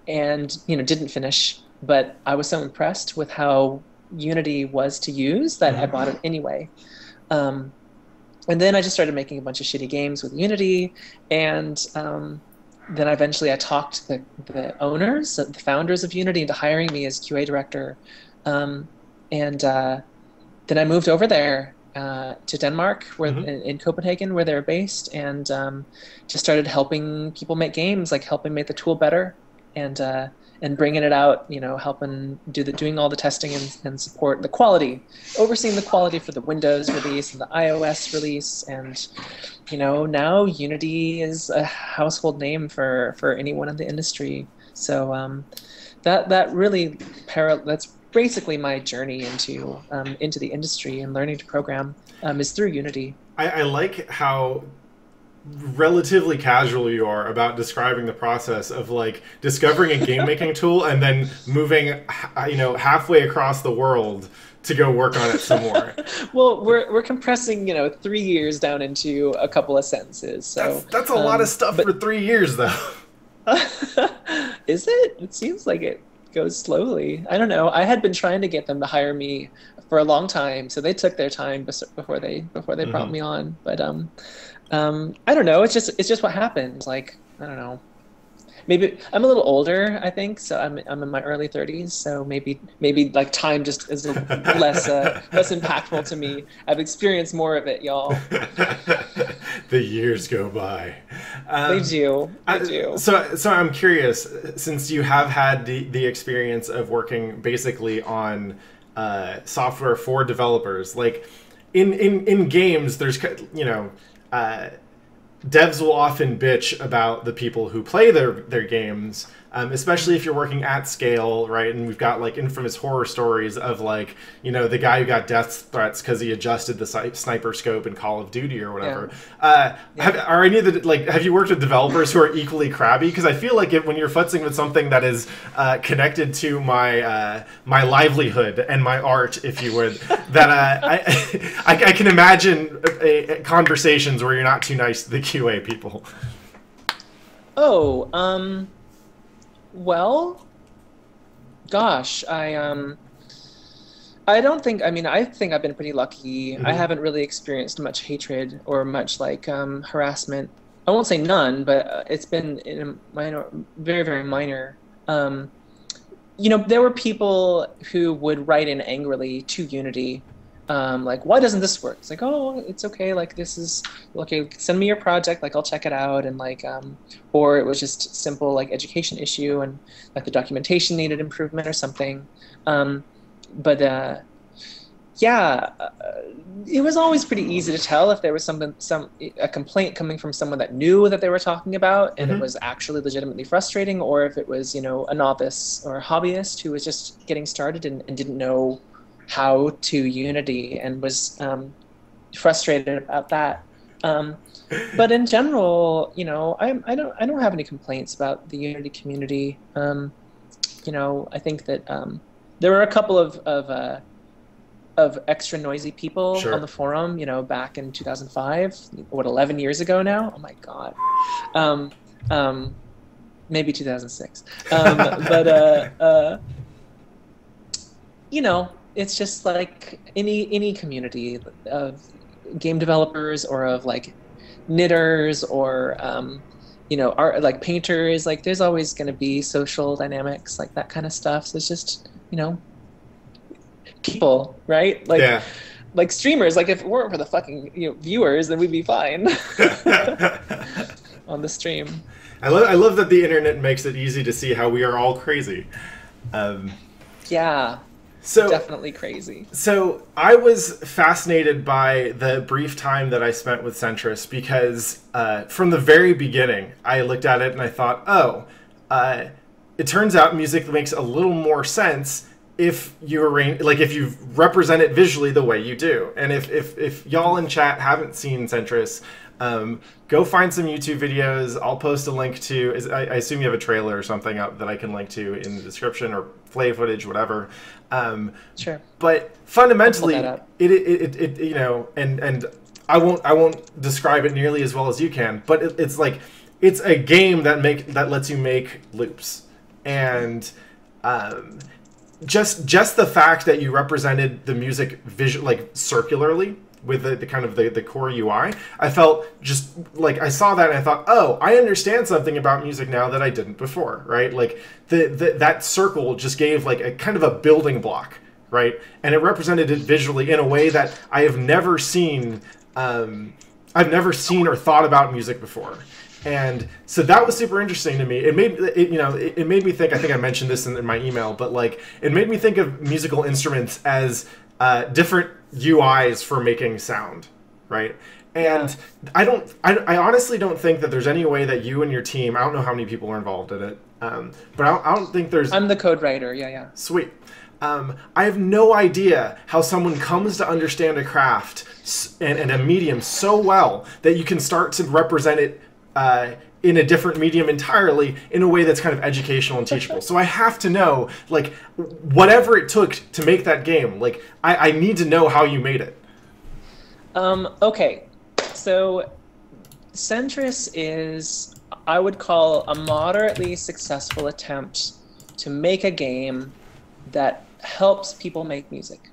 didn't finish, but I was so impressed with how Unity was to use that I bought it anyway. And then I just started making a bunch of shitty games with Unity, and then eventually I talked the owners, the founders of Unity, into hiring me as QA director, and then I moved over there to Denmark, where in Copenhagen, where they're based, and just started helping people make games, like helping make the tool better, and bringing it out, helping doing all the testing and support the quality, overseeing the quality for the Windows release and the iOS release, and now Unity is a household name for anyone in the industry. So that really that's basically my journey into the industry and learning to program is through Unity. I like how relatively casual you are about describing the process of like discovering a game making tool and then moving halfway across the world to go work on it some more. Well, we're compressing 3 years down into a couple of sentences. So that's a lot of stuff for 3 years, though. Is it? It seems like it goes slowly. I don't know. I had been trying to get them to hire me for a long time, so they took their time before they brought me on. But I don't know. It's just what happens. Like, I don't know. Maybe I'm a little older, I think, so I'm in my early 30s, so maybe like time just is less impactful to me. I've experienced more of it, y'all. The years go by. They do. So I'm curious, since you have had the experience of working basically on software for developers, like in games, there's devs will often bitch about the people who play their games, especially if you're working at scale, right? And we've got like infamous horror stories of like, the guy who got death threats because he adjusted the sniper scope in Call of Duty or whatever. Have you worked with developers who are equally crabby? Because I feel like when you're futzing with something that is connected to my livelihood and my art, if you would, that I can imagine conversations where you're not too nice to the QA people. Well, gosh, I don't think. I think I've been pretty lucky. I haven't really experienced much hatred or much like harassment. I won't say none, but it's been in a minor, very, very minor. There were people who would write in angrily to Unity, like, why doesn't this work? It's like, oh, it's okay. Like, this is okay. Send me your project. Like, I'll check it out. And like, or it was just simple like education issue, and like the documentation needed improvement or something. But yeah, it was always pretty easy to tell if there was a complaint coming from someone that knew that they were talking about, and it was actually legitimately frustrating, or if it was, you know, a novice or a hobbyist who was just getting started and didn't know how to Unity and was frustrated about that. But in general, you know, I don't have any complaints about the Unity community. You know, I think that there were a couple of extra noisy people on the forum, you know, back in 2005, 11 years ago now? Oh my God. Maybe 2006. But you know, it's just like any community of game developers or of like knitters or you know, art, like painters, like there's always going to be social dynamics, like that kind of stuff. So it's just, you know, people, right? Like, like streamers. Like if it weren't for the fucking, you know, viewers, then we'd be fine on the stream. I love that the internet makes it easy to see how we are all crazy. Yeah. So definitely crazy. So I was fascinated by the brief time that I spent with Sentris because from the very beginning, I looked at it and I thought, oh, it turns out music makes a little more sense if you arrange, like if you represent it visually the way you do. And if y'all in chat haven't seen Sentris, go find some YouTube videos. I'll post a link to, I assume you have a trailer or something up that I can link to in the description, or play footage, whatever. Sure. But fundamentally, it you know, and I won't describe it nearly as well as you can, but it's like, it's a game that lets you make loops. And just the fact that you represented the music like circularly with the kind of the core UI, I felt just like I saw that and I thought, oh, I understand something about music now that I didn't before, right? Like that circle just gave like a kind of a building block, right? And it represented it visually in a way that I have never seen. I've never seen or thought about music before. And so that was super interesting to me. It made it made me think. I think I mentioned this in my email, but like it made me think of musical instruments as different UIs for making sound, right? And yeah. I honestly don't think that there's any way that you and your team, I don't know how many people are involved in it, but I don't think there's... I'm the code writer, yeah. Sweet. I have no idea how someone comes to understand a craft and a medium so well that you can start to represent it in a different medium entirely in a way that's kind of educational and teachable. So I have to know, like, whatever it took to make that game, like, I need to know how you made it. Okay, so Sentris is, I would call, a moderately successful attempt to make a game that helps people make music.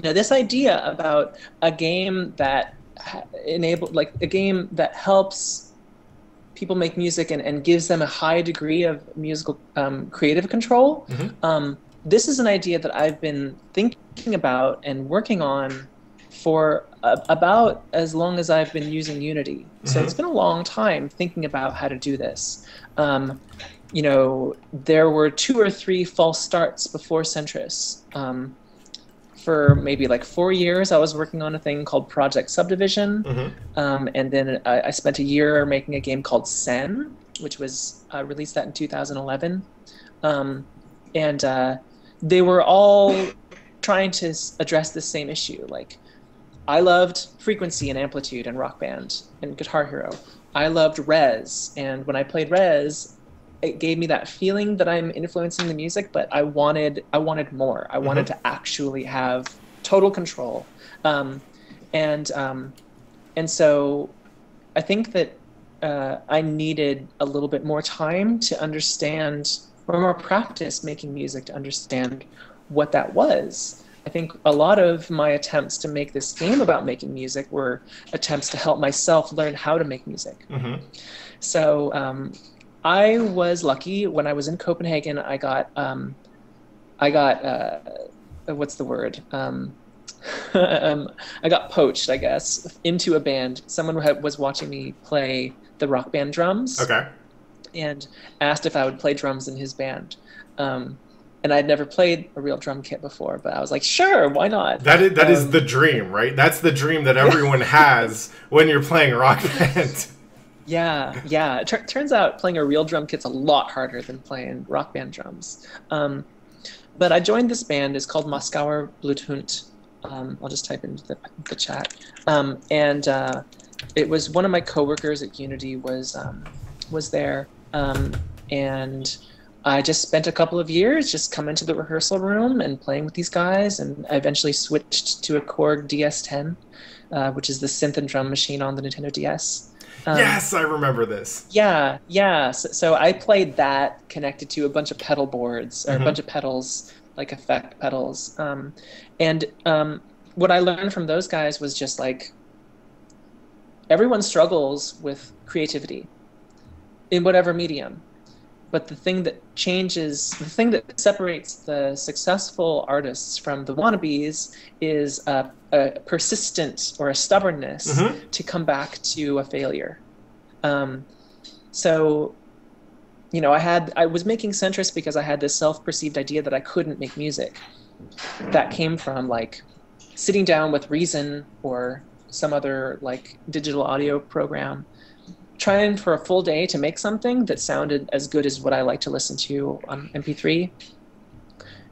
Now, this idea about a game that a game that helps people make music and gives them a high degree of musical creative control. Mm-hmm. This is an idea that I've been thinking about and working on for about as long as I've been using Unity. Mm-hmm. So it's been a long time thinking about how to do this. You know, there were 2 or 3 false starts before Sentris. For maybe like 4 years, I was working on a thing called Project Subdivision. Mm-hmm. And then I spent a year making a game called Sen, which was released that in 2011. And they were all trying to address the same issue. Like, I loved Frequency and Amplitude and Rock Band and Guitar Hero. I loved Rez, and when I played Rez, it gave me that feeling that I'm influencing the music, but I wanted more. I wanted to actually have total control. And so I think that I needed a little bit more time to understand, or more practice making music to understand what that was. I think a lot of my attempts to make this game about making music were attempts to help myself learn how to make music. Mm-hmm. So I was lucky when I was in Copenhagen. I got what's the word? I got poached, I guess, into a band. Someone was watching me play the Rock Band drums Okay. and asked if I would play drums in his band. And I'd never played a real drum kit before, but I was like, sure, why not? That is the dream, right? That's the dream that everyone has when you're playing Rock Band. Yeah, yeah. Turns out playing a real drum kit's a lot harder than playing Rock Band drums. But I joined this band. It's called Moskauer Bluthund. I'll just type into the chat. And it was one of my coworkers at Unity was there, and I just spent a couple of years just coming to the rehearsal room and playing with these guys, and I eventually switched to a Korg DS10, which is the synth and drum machine on the Nintendo DS. Yes, I remember this. Yeah, yeah. So I played that connected to a bunch of pedal boards, or a bunch of pedals, like effect pedals. And what I learned from those guys was just like, everyone struggles with creativity in whatever medium. But the thing that separates the successful artists from the wannabes is a persistence or a stubbornness to come back to a failure. So, you know, I was making Sentris because I had this self-perceived idea that I couldn't make music. That came from like sitting down with Reason or some other like digital audio program, trying for a full day to make something that sounded as good as what I like to listen to on MP3,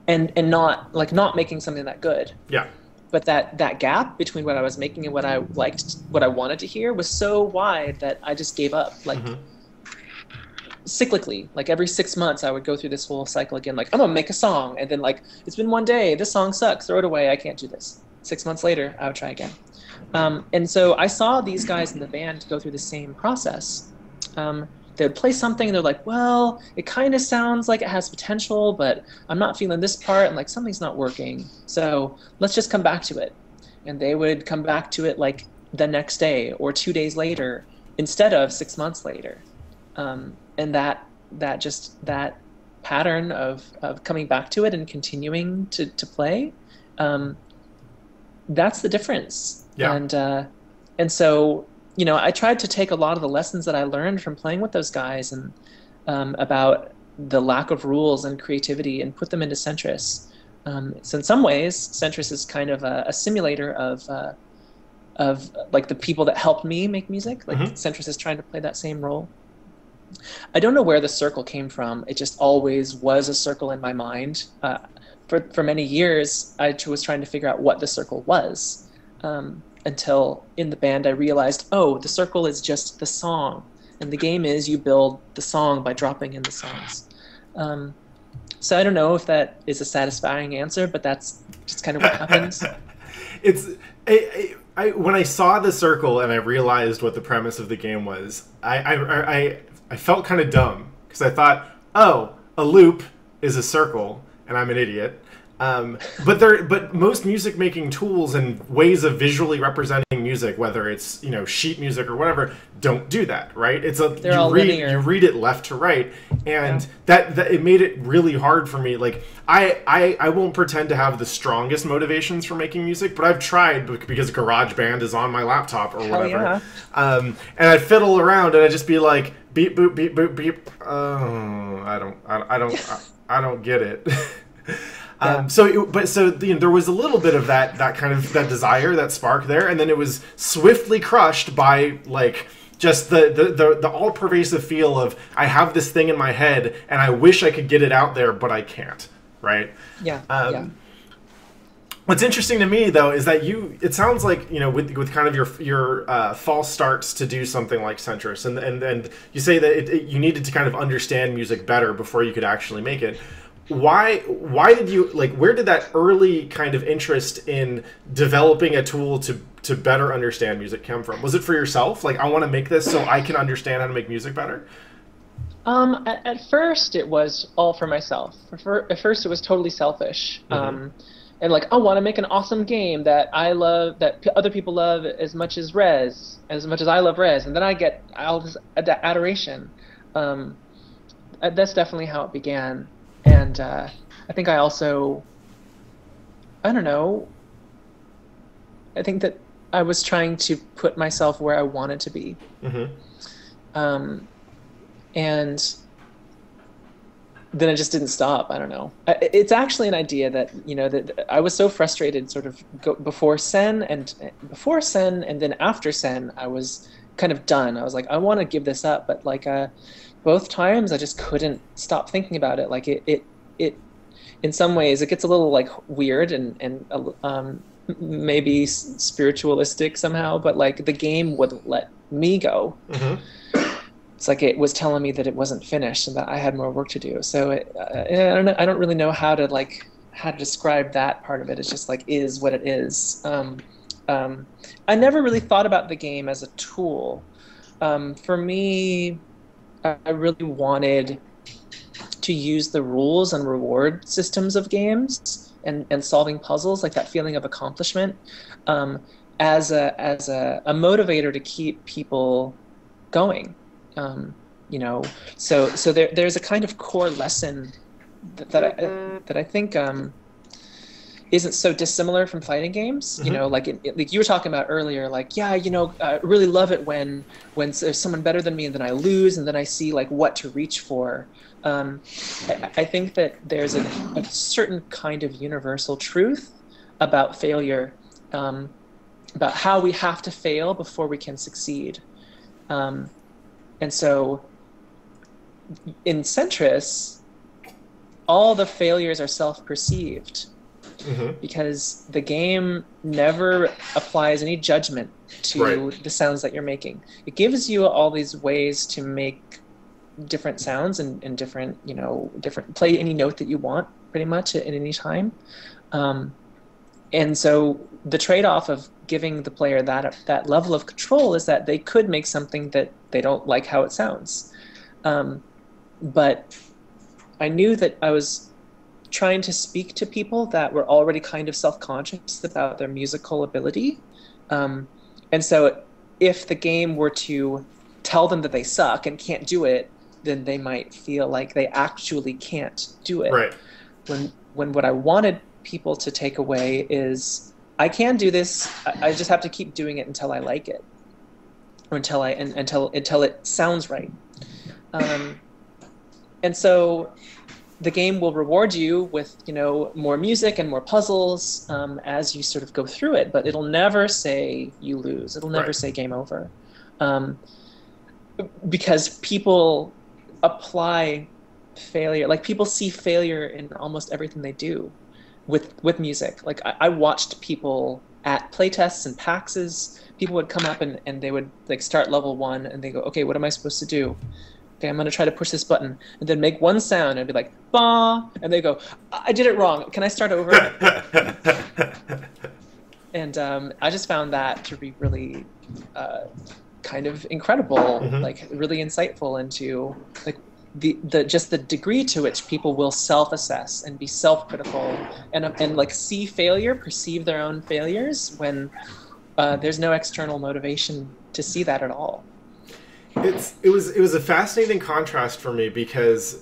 and not making something that good. Yeah. But that gap between what I was making and what I liked, what I wanted to hear, was so wide that I just gave up. Like cyclically, like every 6 months I would go through this whole cycle again, like I'm gonna make a song, and then like it's been one day, this song sucks, throw it away, I can't do this. 6 months later I would try again. And so I saw these guys in the band go through the same process. They would play something and they're like, well, it kind of sounds like it has potential, but I'm not feeling this part, and like something's not working, so let's just come back to it. And they would come back to it like the next day or 2 days later instead of 6 months later. And that pattern of coming back to it and continuing to play, that's the difference. Yeah. And so, you know, I tried to take a lot of the lessons that I learned from playing with those guys and about the lack of rules and creativity and put them into Sentris. So in some ways, Sentris is kind of a simulator of like the people that helped me make music. Like Sentris is trying to play that same role. I don't know where the circle came from. It just always was a circle in my mind. For many years, I was trying to figure out what the circle was. Until in the band I realized, oh, the circle is just the song, and the game is you build the song by dropping in the songs. So I don't know if that is a satisfying answer, but that's just kind of what happens. When I saw the circle and I realized what the premise of the game was, I felt kind of dumb because I thought, oh, a loop is a circle, and I'm an idiot. But most music making tools and ways of visually representing music, whether it's, you know, sheet music or whatever, don't do that, right? You read it left to right, and that it made it really hard for me. Like I won't pretend to have the strongest motivations for making music, but I've tried because GarageBand is on my laptop or whatever. And I'd fiddle around and I'd just be like beep boop beep boop beep. Oh, I don't get it. So there was a little bit of that desire, that spark there, and then it was swiftly crushed by like just the all-pervasive feel of I have this thing in my head and I wish I could get it out there, but I can't. Right? Yeah. What's interesting to me though is that it sounds like, you know, with kind of your false starts to do something like Sentris, and you say that you needed to kind of understand music better before you could actually make it. Why did you, like, where did that early kind of interest in developing a tool to better understand music come from? Was it for yourself? Like, I want to make this so I can understand how to make music better? At first it was all for myself. At first it was totally selfish. And like, I want to make an awesome game that I love, that other people love as much as I love Rez, and then I get all this adoration. That's definitely how it began. And I think I also, I don't know, I think that I was trying to put myself where I wanted to be. Mm-hmm. And then it just didn't stop. I don't know. It's actually an idea that, that I was so frustrated sort of before Sen and then after Sen, I was kind of done. I was like, I want to give this up. But like, both times I just couldn't stop thinking about it. Like it in some ways it gets a little like weird and maybe spiritualistic somehow, but like the game wouldn't let me go. Mm-hmm. It's like it was telling me that it wasn't finished and that I had more work to do. So I don't really know how to describe that part of it. It's just like is what it is. I never really thought about the game as a tool. For me, I really wanted to use the rules and reward systems of games and solving puzzles, like that feeling of accomplishment, as a motivator to keep people going. So there's a kind of core lesson that I think isn't so dissimilar from fighting games. Mm-hmm. Like you were talking about earlier, like, yeah, I really love it when there's someone better than me and then I lose and then I see like what to reach for. I think that there's a certain kind of universal truth about failure, about how we have to fail before we can succeed. And so in Sentris, all the failures are self-perceived. Mm-hmm. Because the game never applies any judgment to the sounds that you're making. It gives you all these ways to make different sounds and different play any note that you want pretty much at any time. And so the trade-off of giving the player that level of control is that they could make something that they don't like how it sounds. But I knew that I was trying to speak to people that were already kind of self-conscious about their musical ability. And so if the game were to tell them that they suck and can't do it, then they might feel like they actually can't do it. Right. When what I wanted people to take away is, I can do this, I just have to keep doing it until I like it. Or until it sounds right. And so the game will reward you with, more music and more puzzles as you sort of go through it, but it'll never say you lose. It'll never say game over. Because people apply failure, like people see failure in almost everything they do with music. Like I watched people at playtests and PAXs, people would come up and they would like start level 1 and they go, okay, what am I supposed to do? Okay, I'm going to try to push this button and then make one sound and be like, bah, and they go, I did it wrong. Can I start over? And I just found that to be really kind of incredible, mm-hmm. like really insightful into like the degree to which people will self-assess and be self-critical and like see failure, perceive their own failures when there's no external motivation to see that at all. It was a fascinating contrast for me because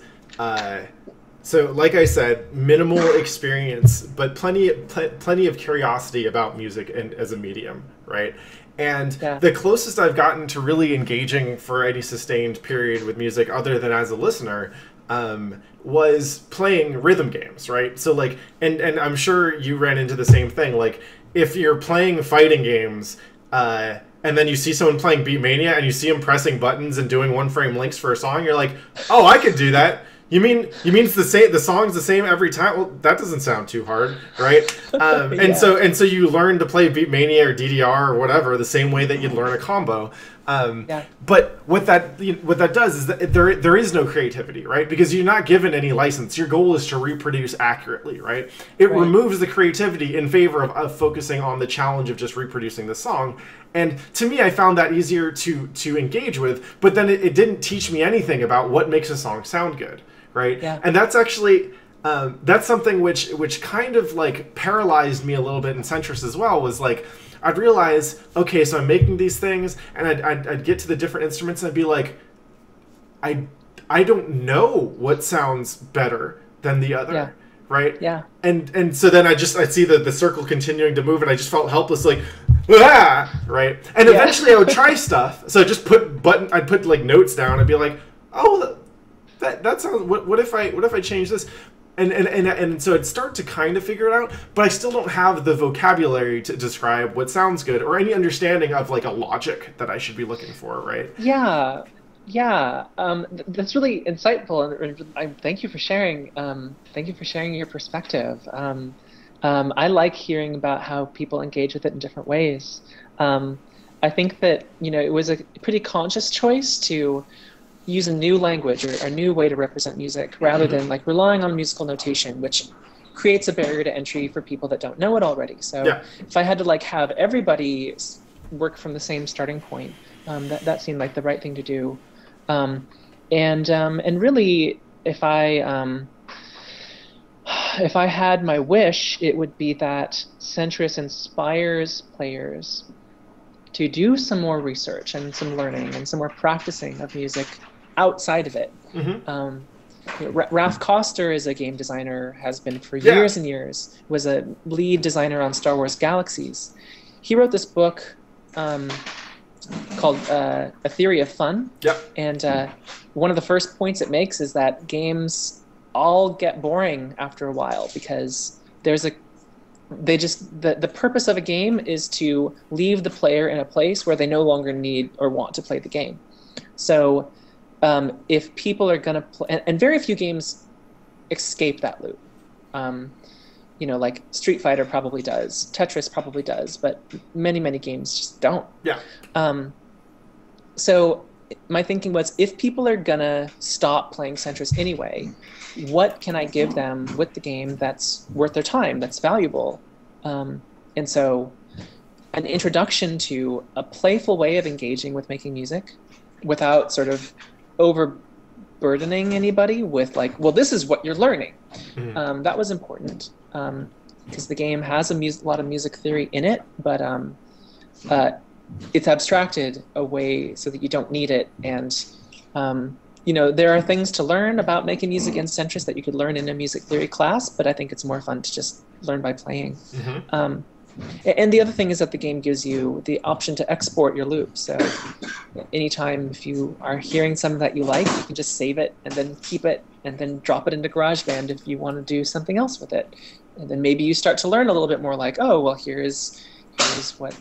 so like I said, minimal experience but plenty of curiosity about music and as a medium, right? And the closest I've gotten to really engaging for any sustained period with music other than as a listener was playing rhythm games, right? So like and I'm sure you ran into the same thing, like if you're playing fighting games and then you see someone playing Beatmania and you see them pressing buttons and doing one frame links for a song, you're like, oh, I could do that. You mean it's the same? The song's the same every time? Well, that doesn't sound too hard, right? And so you learn to play Beatmania or DDR or whatever the same way that you'd learn a combo. But what that does is that there is no creativity, right? Because you're not given any license. Your goal is to reproduce accurately, right? It removes the creativity in favor of focusing on the challenge of just reproducing the song. And to me, I found that easier to engage with. But then it didn't teach me anything about what makes a song sound good. Right, and that's actually that's something which kind of like paralyzed me a little bit in Sentris as well. Was like I'd realize, okay, so I'm making these things, and I'd get to the different instruments, and I'd be like, I don't know what sounds better than the other, right? Yeah. And so then I'd see the circle continuing to move, and I just felt helpless, like, ah, right? And eventually I would try stuff. So I'd put like notes down and be like, oh, that sounds. What if I change this? And so I'd start to kind of figure it out, but I still don't have the vocabulary to describe what sounds good or any understanding of like a logic that I should be looking for, right? Yeah. Yeah, that's really insightful, and I thank you for sharing. Thank you for sharing your perspective. I like hearing about how people engage with it in different ways. I think that it was a pretty conscious choice to use a new language or a new way to represent music rather than like relying on musical notation, which creates a barrier to entry for people that don't know it already. So if I had to like have everybody work from the same starting point, that seemed like the right thing to do. And really, if I had my wish, it would be that Sentris inspires players to do some more research and some learning and some more practicing of music outside of it. Ralph Koster is a game designer, has been for years and years, was a lead designer on Star Wars Galaxies. He wrote this book called A Theory of Fun. And one of the first points it makes is that games all get boring after a while because the purpose of a game is to leave the player in a place where they no longer need or want to play the game. So if people are going to play, and very few games escape that loop. Like Street Fighter probably does, Tetris probably does, but many games just don't. So my thinking was, if people are gonna stop playing Sentris anyway, what can I give them with the game that's worth their time, that's valuable? And so an introduction to a playful way of engaging with making music without sort of overburdening anybody with like, well, this is what you're learning. That was important because the game has a lot of music theory in it, but it's abstracted away so that you don't need it. And there are things to learn about making music in Sentris that you could learn in a music theory class, but I think it's more fun to just learn by playing. And the other thing is that the game gives you the option to export your loop. So anytime if you are hearing something that you like, you can just save it and then keep it and then drop it into GarageBand if you want to do something else with it. And then maybe you start to learn a little bit more like, oh, well, here's what,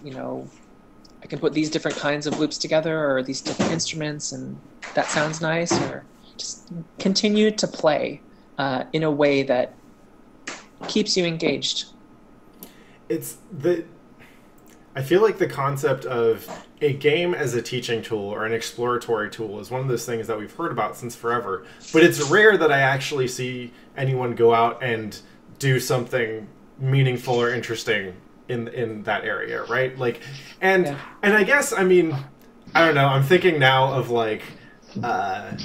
I can put these different kinds of loops together or these different instruments, and that sounds nice. Or just continue to play in a way that keeps you engaged. I feel like the concept of a game as a teaching tool or an exploratory tool is one of those things that we've heard about since forever. But it's rare that I actually see anyone go out and do something meaningful or interesting in that area, right? Like, and I guess, I mean, I don't know, I'm thinking now of like kind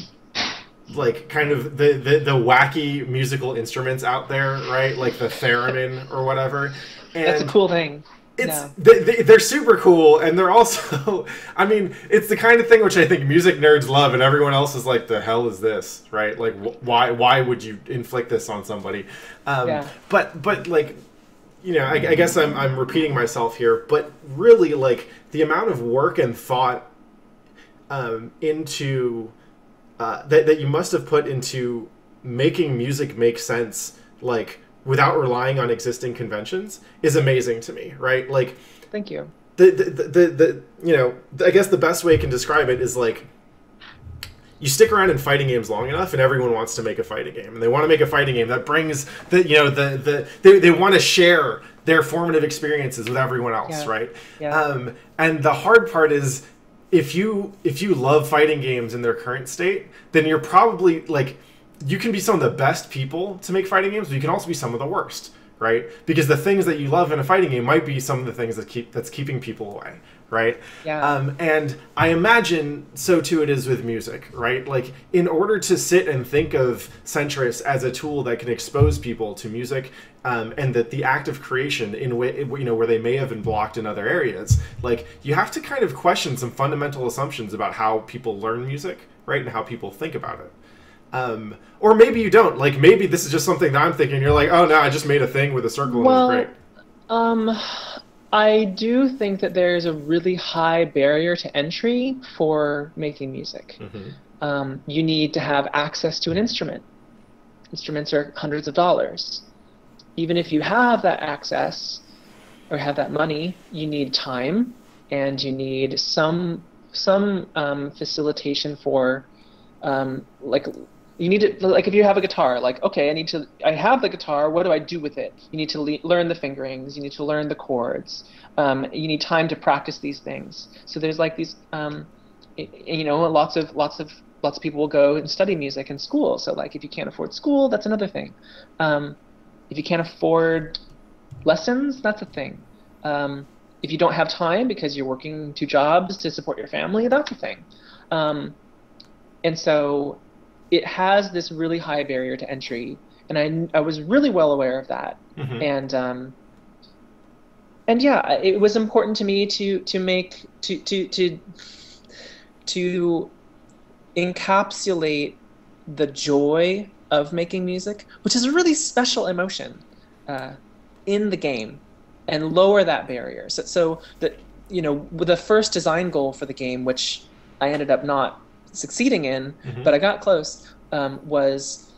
of the wacky musical instruments out there, right? Like the theremin or whatever. And that's a cool thing. They're super cool, and they're also, I mean, it's the kind of thing which I think music nerds love, and everyone else is like, the hell is this, right? Like, why would you inflict this on somebody? But like, I guess I'm repeating myself here, but really, like, the amount of work and thought into that you must have put into making music make sense, like, without relying on existing conventions is amazing to me, right? Like, thank you. I guess the best way I can describe it is like, you stick around in fighting games long enough, and everyone wants to make a fighting game, and they want to make a fighting game that brings they want to share their formative experiences with everyone else, right? And the hard part is, if you love fighting games in their current state, then you're probably like, you can be some of the best people to make fighting games, but you can also be some of the worst, right? Because the things that you love in a fighting game might be some of the things that's keeping people away, right? And I imagine so too it is with music, right? Like, in order to sit and think of Sentris as a tool that can expose people to music, and that the act of creation in where they may have been blocked in other areas, like, you have to kind of question some fundamental assumptions about how people learn music, right, and how people think about it. Or maybe you don't. Like, maybe this is just something that I'm thinking. You're like, oh no, I just made a thing with a circle and it was great. I do think that there's a really high barrier to entry for making music. You need to have access to an instrument. Instruments are hundreds of dollars. Even if you have that access or have that money, you need time, and you need some facilitation for like, you need to, like, if you have a guitar, like, okay, I have the guitar, what do I do with it? You need to learn the fingerings, you need to learn the chords, you need time to practice these things. So there's like these, lots of people will go and study music in school. So like, if you can't afford school, that's another thing. If you can't afford lessons, that's a thing. If you don't have time because you're working 2 jobs to support your family, that's a thing. And so it has this really high barrier to entry, and I was really well aware of that. And yeah, it was important to me to encapsulate the joy of making music, which is a really special emotion, in the game, and lower that barrier. So that, with the first design goal for the game, which I ended up not succeeding in, but I got close, was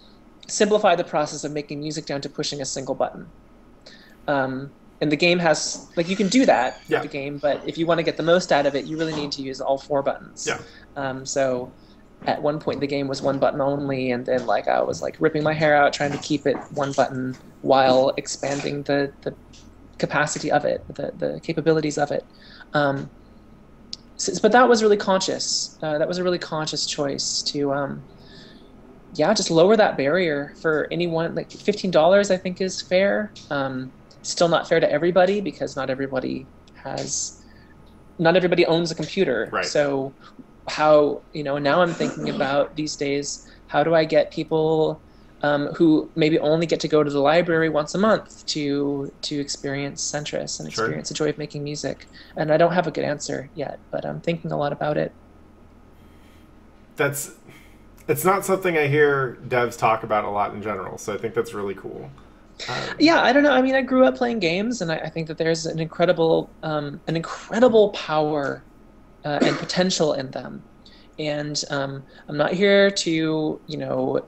simplify the process of making music down to pushing a single button. And the game has, like, you can do that with the game, but if you want to get the most out of it, you really need to use all 4 buttons. So at one point the game was 1 button only, and then like I was like ripping my hair out trying to keep it 1 button while expanding the capacity of it, the capabilities of it. But that was really conscious. That was a really conscious choice to, just lower that barrier for anyone. Like $15, I think, is fair. Still not fair to everybody, because not everybody owns a computer. Right. So how, now I'm thinking about these days, how do I get people who maybe only get to go to the library once a month to experience Sentris and experience the joy of making music? And I don't have a good answer yet, but I'm thinking a lot about it. It's not something I hear devs talk about a lot in general, so I think that's really cool. Yeah, I don't know. I mean, I grew up playing games, and I think that there's an incredible power and potential in them. And I'm not here to,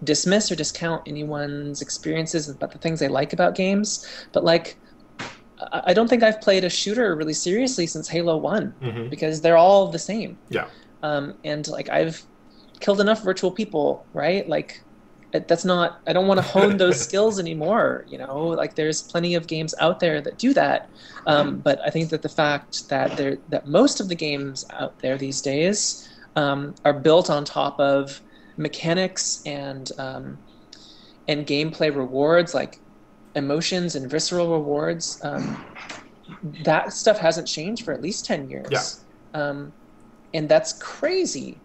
dismiss or discount anyone's experiences about the things they like about games. But like, I don't think I've played a shooter really seriously since Halo 1, because they're all the same. Yeah. And like, I've killed enough virtual people, right? Like, that's not, I don't want to hone those skills anymore. Like, there's plenty of games out there that do that. But I think that the fact that most of the games out there these days are built on top of mechanics and gameplay rewards, like emotions and visceral rewards. That stuff hasn't changed for at least 10 years. Yeah. And that's crazy.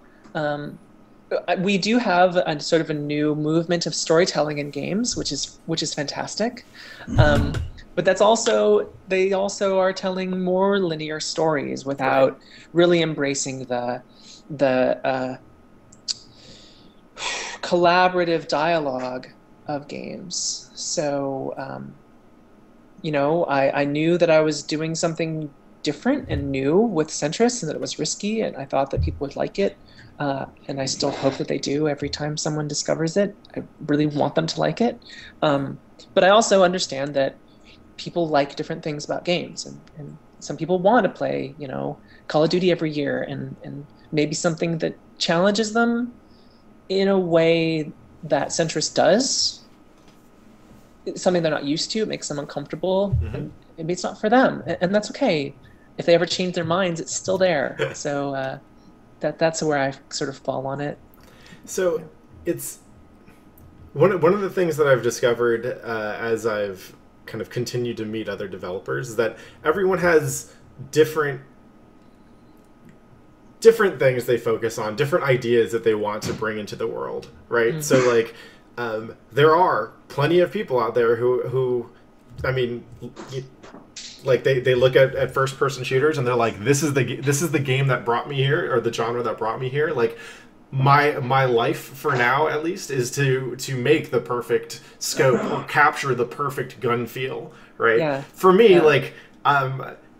We do have a sort of a new movement of storytelling in games, which is fantastic. But they also are telling more linear stories without really embracing the collaborative dialogue of games. So, I knew that I was doing something different and new with Sentris, and that it was risky, and I thought that people would like it. And I still hope that they do every time someone discovers it. I really want them to like it. But I also understand that people like different things about games, and some people want to play, Call of Duty every year, and maybe something that challenges them in a way that Sentris does. It's something they're not used to. It makes them uncomfortable, and maybe it's not for them, and that's okay. If they ever change their minds, it's still there. So that's where I sort of fall on it. So it's one of the things that I've discovered as I've kind of continued to meet other developers is that everyone has different things they focus on, different ideas that they want to bring into the world, right? So like there are plenty of people out there who I mean, like they look at first person shooters and they're like, this is the game that brought me here, or the genre that brought me here. Like my life for now, at least, is to make the perfect scope or capture the perfect gun feel, right? Yeah. For me, like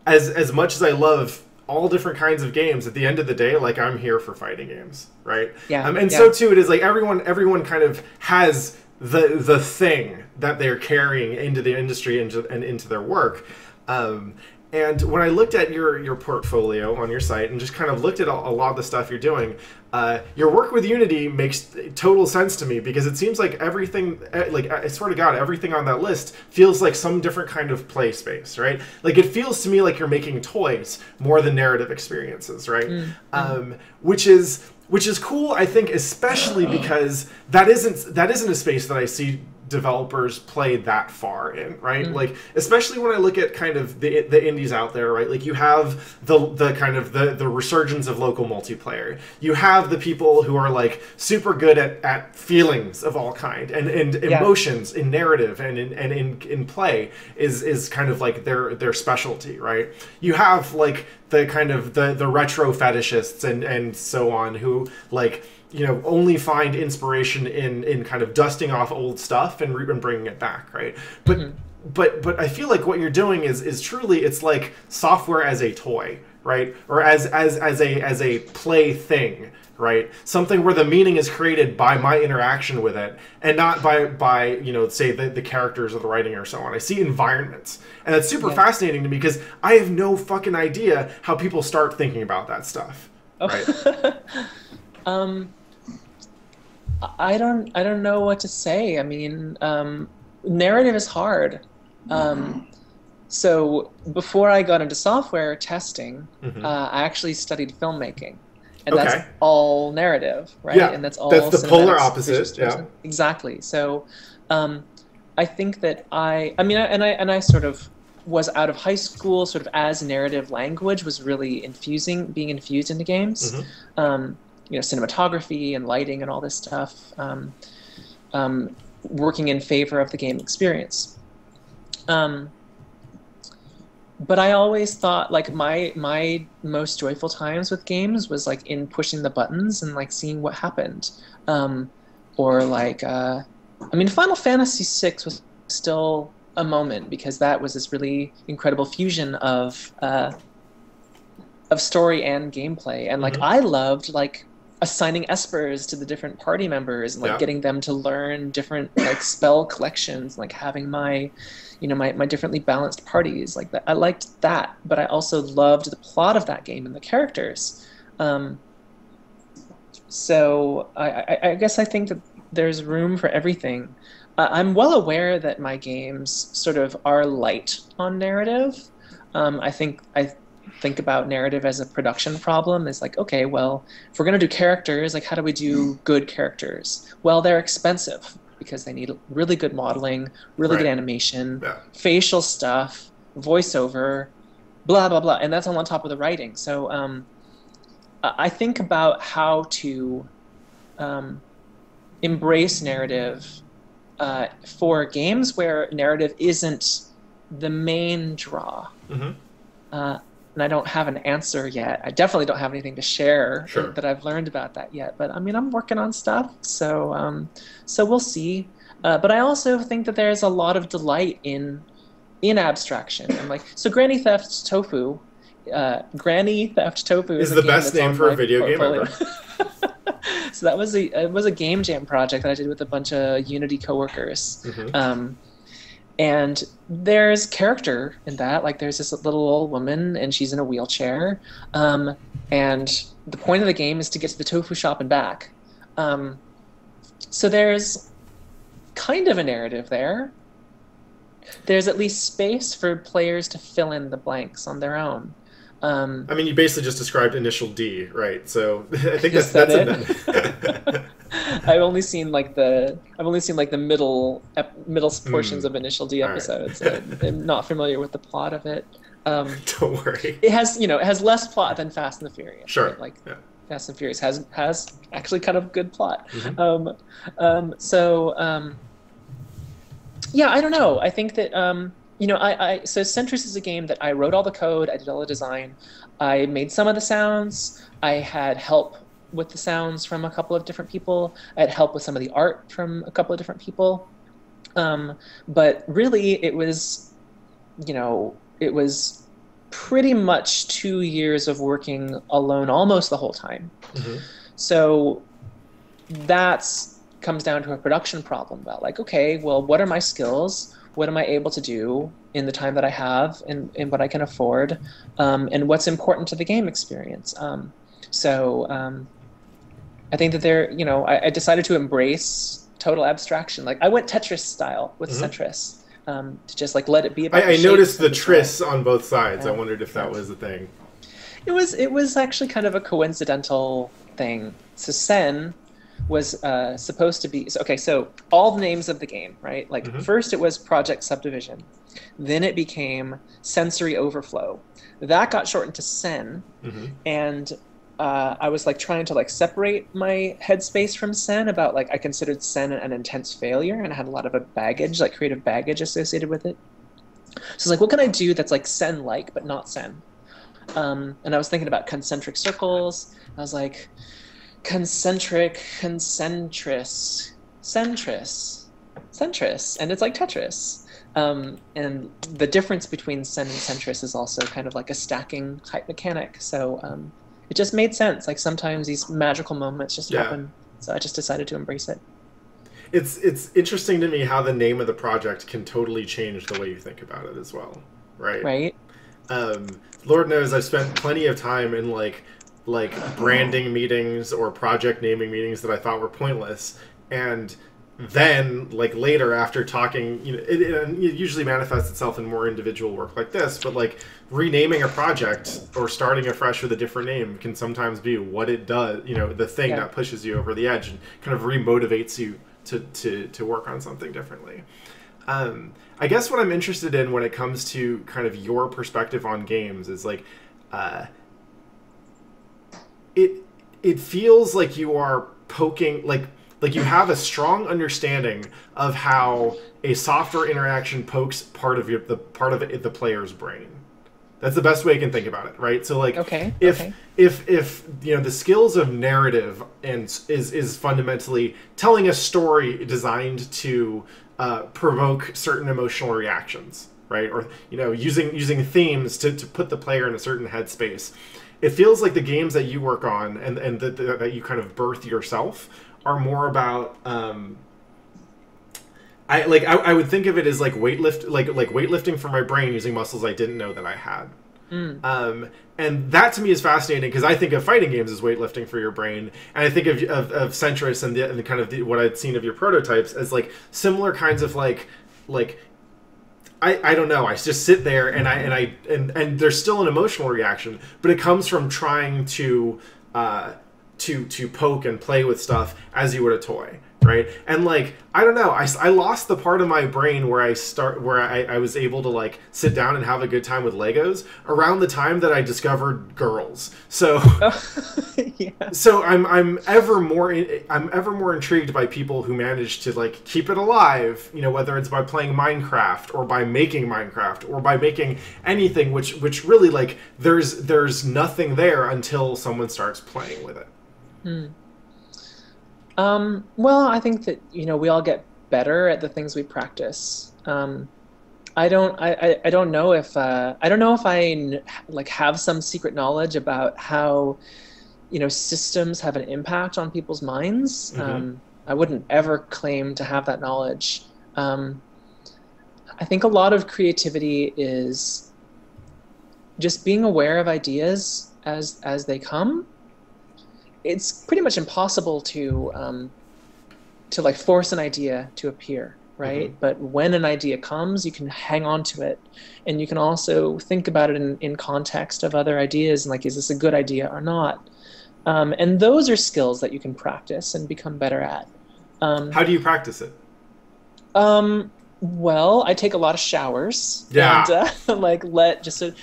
as much as I love all different kinds of games, at the end of the day, like, I'm here for fighting games, right? Yeah. And so too, it is like everyone kind of has the thing that they're carrying into the industry and into their work. And when I looked at your portfolio on your site and just kind of looked at a lot of the stuff you're doing, your work with Unity makes total sense to me, because it seems like everything, like, I swear to God, everything on that list feels like some different kind of play space, right? Like, it feels to me like you're making toys more than narrative experiences, right? Which is cool, I think, especially because that isn't a space that I see developers play that far in, right? Like, especially when I look at kind of the indies out there, right? Like, you have the kind of the resurgence of local multiplayer. You have the people who are like super good at feelings of all kind and emotions in narrative and in play is kind of like their specialty, right? You have like the kind of the retro fetishists and so on, who like, you know, only find inspiration in kind of dusting off old stuff and bringing it back, right? But I feel like what you're doing is truly, it's like software as a toy, right? Or as a play thing, right? Something where the meaning is created by my interaction with it, and not by you know, say the characters or the writing or so on. I see environments, and that's super fascinating to me, because I have no fucking idea how people start thinking about that stuff, right? I don't know what to say. I mean, narrative is hard. So before I got into software testing, I actually studied filmmaking, and that's all narrative, right? Yeah, and that's the polar opposite. Yeah, exactly. So I think that I sort of was out of high school, sort of as narrative language was really being infused into games. You know, cinematography and lighting and all this stuff, working in favor of the game experience. But I always thought, like, my most joyful times with games was like in pushing the buttons and like seeing what happened. Or like, I mean, Final Fantasy VI was still a moment, because that was this really incredible fusion of story and gameplay, and like I loved like assigning espers to the different party members and like getting them to learn different like spell collections, like having my, you know, my differently balanced parties like that. I liked that, but I also loved the plot of that game and the characters. So I guess I think that there's room for everything. I'm well aware that my games sort of are light on narrative. I think about narrative as a production problem. It's like, okay, well, if we're going to do characters, like, how do we do good characters? Well, they're expensive because they need really good modeling, really good animation, facial stuff, voiceover, blah, blah, blah. And that's all on top of the writing. So I think about how to embrace narrative for games where narrative isn't the main draw. And I don't have an answer yet. I definitely don't have anything to share that I've learned about that yet. But I mean, I'm working on stuff, so so we'll see. But I also think that there's a lot of delight in abstraction. And like, so Granny Theft Tofu is the best name for a video game ever. So that was a game jam project that I did with a bunch of Unity coworkers. And there's character in that. Like, there's this little old woman, and she's in a wheelchair. And the point of the game is to get to the tofu shop and back. So there's kind of a narrative there. There's at least space for players to fill in the blanks on their own. I mean, you basically just described Initial D, right? So I think that's it. I've only seen like the middle portions of Initial D episodes. Right. I'm not familiar with the plot of it. Don't worry. It has less plot than Fast and the Furious. Sure. Right? Like Fast and Furious has actually kind of good plot. Yeah, I don't know. I think that so Sentris is a game that I wrote all the code, I did all the design, I made some of the sounds, I had help with the sounds from a couple of different people, I had help with some of the art from a couple of different people, but really it was pretty much 2 years of working alone almost the whole time. Mm-hmm. So that's comes down to a production problem about like, okay, well, what are my skills? What am I able to do in the time that I have and what I can afford? And what's important to the game experience? I think that I decided to embrace total abstraction. Like I went Tetris style with Sentris. To just like let it be about I noticed the tris on both sides. I wondered if that was a thing. It was actually kind of a coincidental thing. So Sen was supposed to be so all the names of the game, right? Like first it was Project Subdivision, then it became Sensory Overflow. That got shortened to Sen, and I was like trying to like separate my headspace from Sen about like I considered Sen an intense failure and I had a lot of a baggage, like creative baggage associated with it. So it's like, what can I do that's like Sen-like but not Sen? And I was thinking about concentric circles. I was like, concentric, concentris, centris, and it's like Tetris. And the difference between Sen and Sentris is also kind of like a stacking type mechanic. So it just made sense. Like sometimes these magical moments just happen. So I just decided to embrace it. It's interesting to me how the name of the project can totally change the way you think about it as well, right? Right. Lord knows I've spent plenty of time in like branding meetings or project naming meetings that I thought were pointless, and then like later after talking, it usually manifests itself in more individual work like this, but like renaming a project or starting afresh with a different name can sometimes be what it does, the thing that pushes you over the edge and kind of remotivates you to work on something differently. I guess what I'm interested in when it comes to kind of your perspective on games is like it feels like you are poking like you have a strong understanding of how a software interaction pokes part of the player's brain. That's the best way I can think about it, right? So like if the skills of narrative is fundamentally telling a story designed to provoke certain emotional reactions, right? Or using themes to put the player in a certain headspace. It feels like the games that you work on and that you kind of birth yourself are more about I would think of it as like weightlifting for my brain using muscles I didn't know that I had. And that to me is fascinating because I think of fighting games as weightlifting for your brain, and I think of Sentris and the kind of what I'd seen of your prototypes as like similar kinds of like I don't know. I just sit there and there's still an emotional reaction, but it comes from trying to poke and play with stuff as you would a toy, right? And like I don't know, I lost the part of my brain where I was able to like sit down and have a good time with Legos around the time that I discovered girls. So so I'm ever more intrigued by people who manage to like keep it alive, whether it's by playing Minecraft or by making Minecraft or by making anything which really like there's nothing there until someone starts playing with it. Well, I think that we all get better at the things we practice. I don't know if I like have some secret knowledge about how systems have an impact on people's minds. I wouldn't ever claim to have that knowledge. I think a lot of creativity is just being aware of ideas as they come. It's pretty much impossible to like force an idea to appear, right? But when an idea comes, you can hang on to it, and you can also think about it in context of other ideas and like, is this a good idea or not? And those are skills that you can practice and become better at. How do you practice it? Well, I take a lot of showers. Yeah. And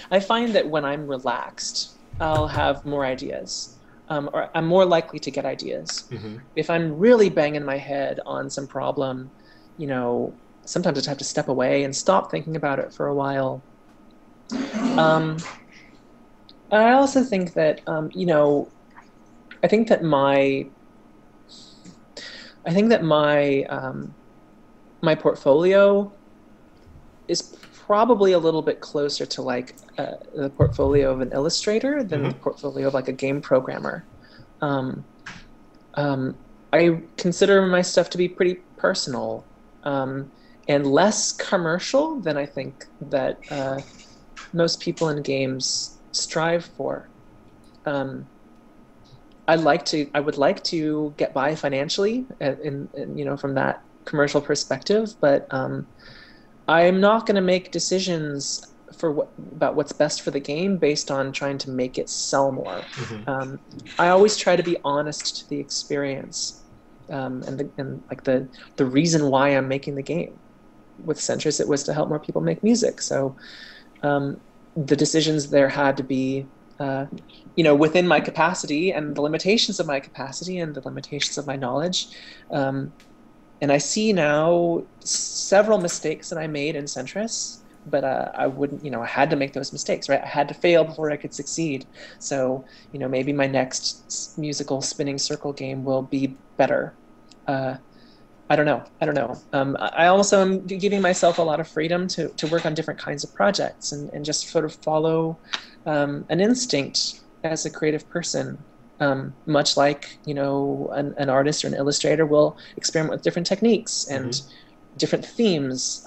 I find that when I'm relaxed, I'll have more ideas. Or I'm more likely to get ideas. If I'm really banging my head on some problem, sometimes I just have to step away and stop thinking about it for a while. I also think that, I think that my portfolio is probably a little bit closer to like the portfolio of an illustrator than the portfolio of like a game programmer. I consider my stuff to be pretty personal, and less commercial than I think that most people in games strive for. I would like to get by financially, from that commercial perspective, but I'm not going to make decisions about what's best for the game based on trying to make it sell more. I always try to be honest to the experience, and the reason why I'm making the game. With Sentris, it was to help more people make music. So the decisions there had to be, within my capacity and the limitations of my capacity and the limitations of my knowledge. And I see now several mistakes that I made in Sentris, but I wouldn't, I had to make those mistakes, right? I had to fail before I could succeed. So, maybe my next musical spinning circle game will be better. I don't know. I also am giving myself a lot of freedom to work on different kinds of projects and just sort of follow an instinct as a creative person. Much like, an artist or an illustrator will experiment with different techniques and different themes.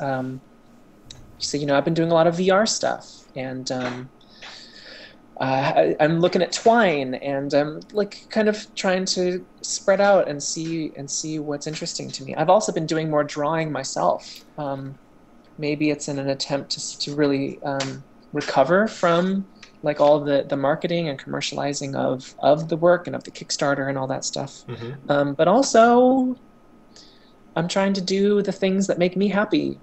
So, I've been doing a lot of VR stuff, and I'm looking at Twine, and I'm kind of trying to spread out and see what's interesting to me. I've also been doing more drawing myself. Maybe it's in an attempt to really recover from all the marketing and commercializing of the work and of the Kickstarter and all that stuff. But also, I'm trying to do the things that make me happy.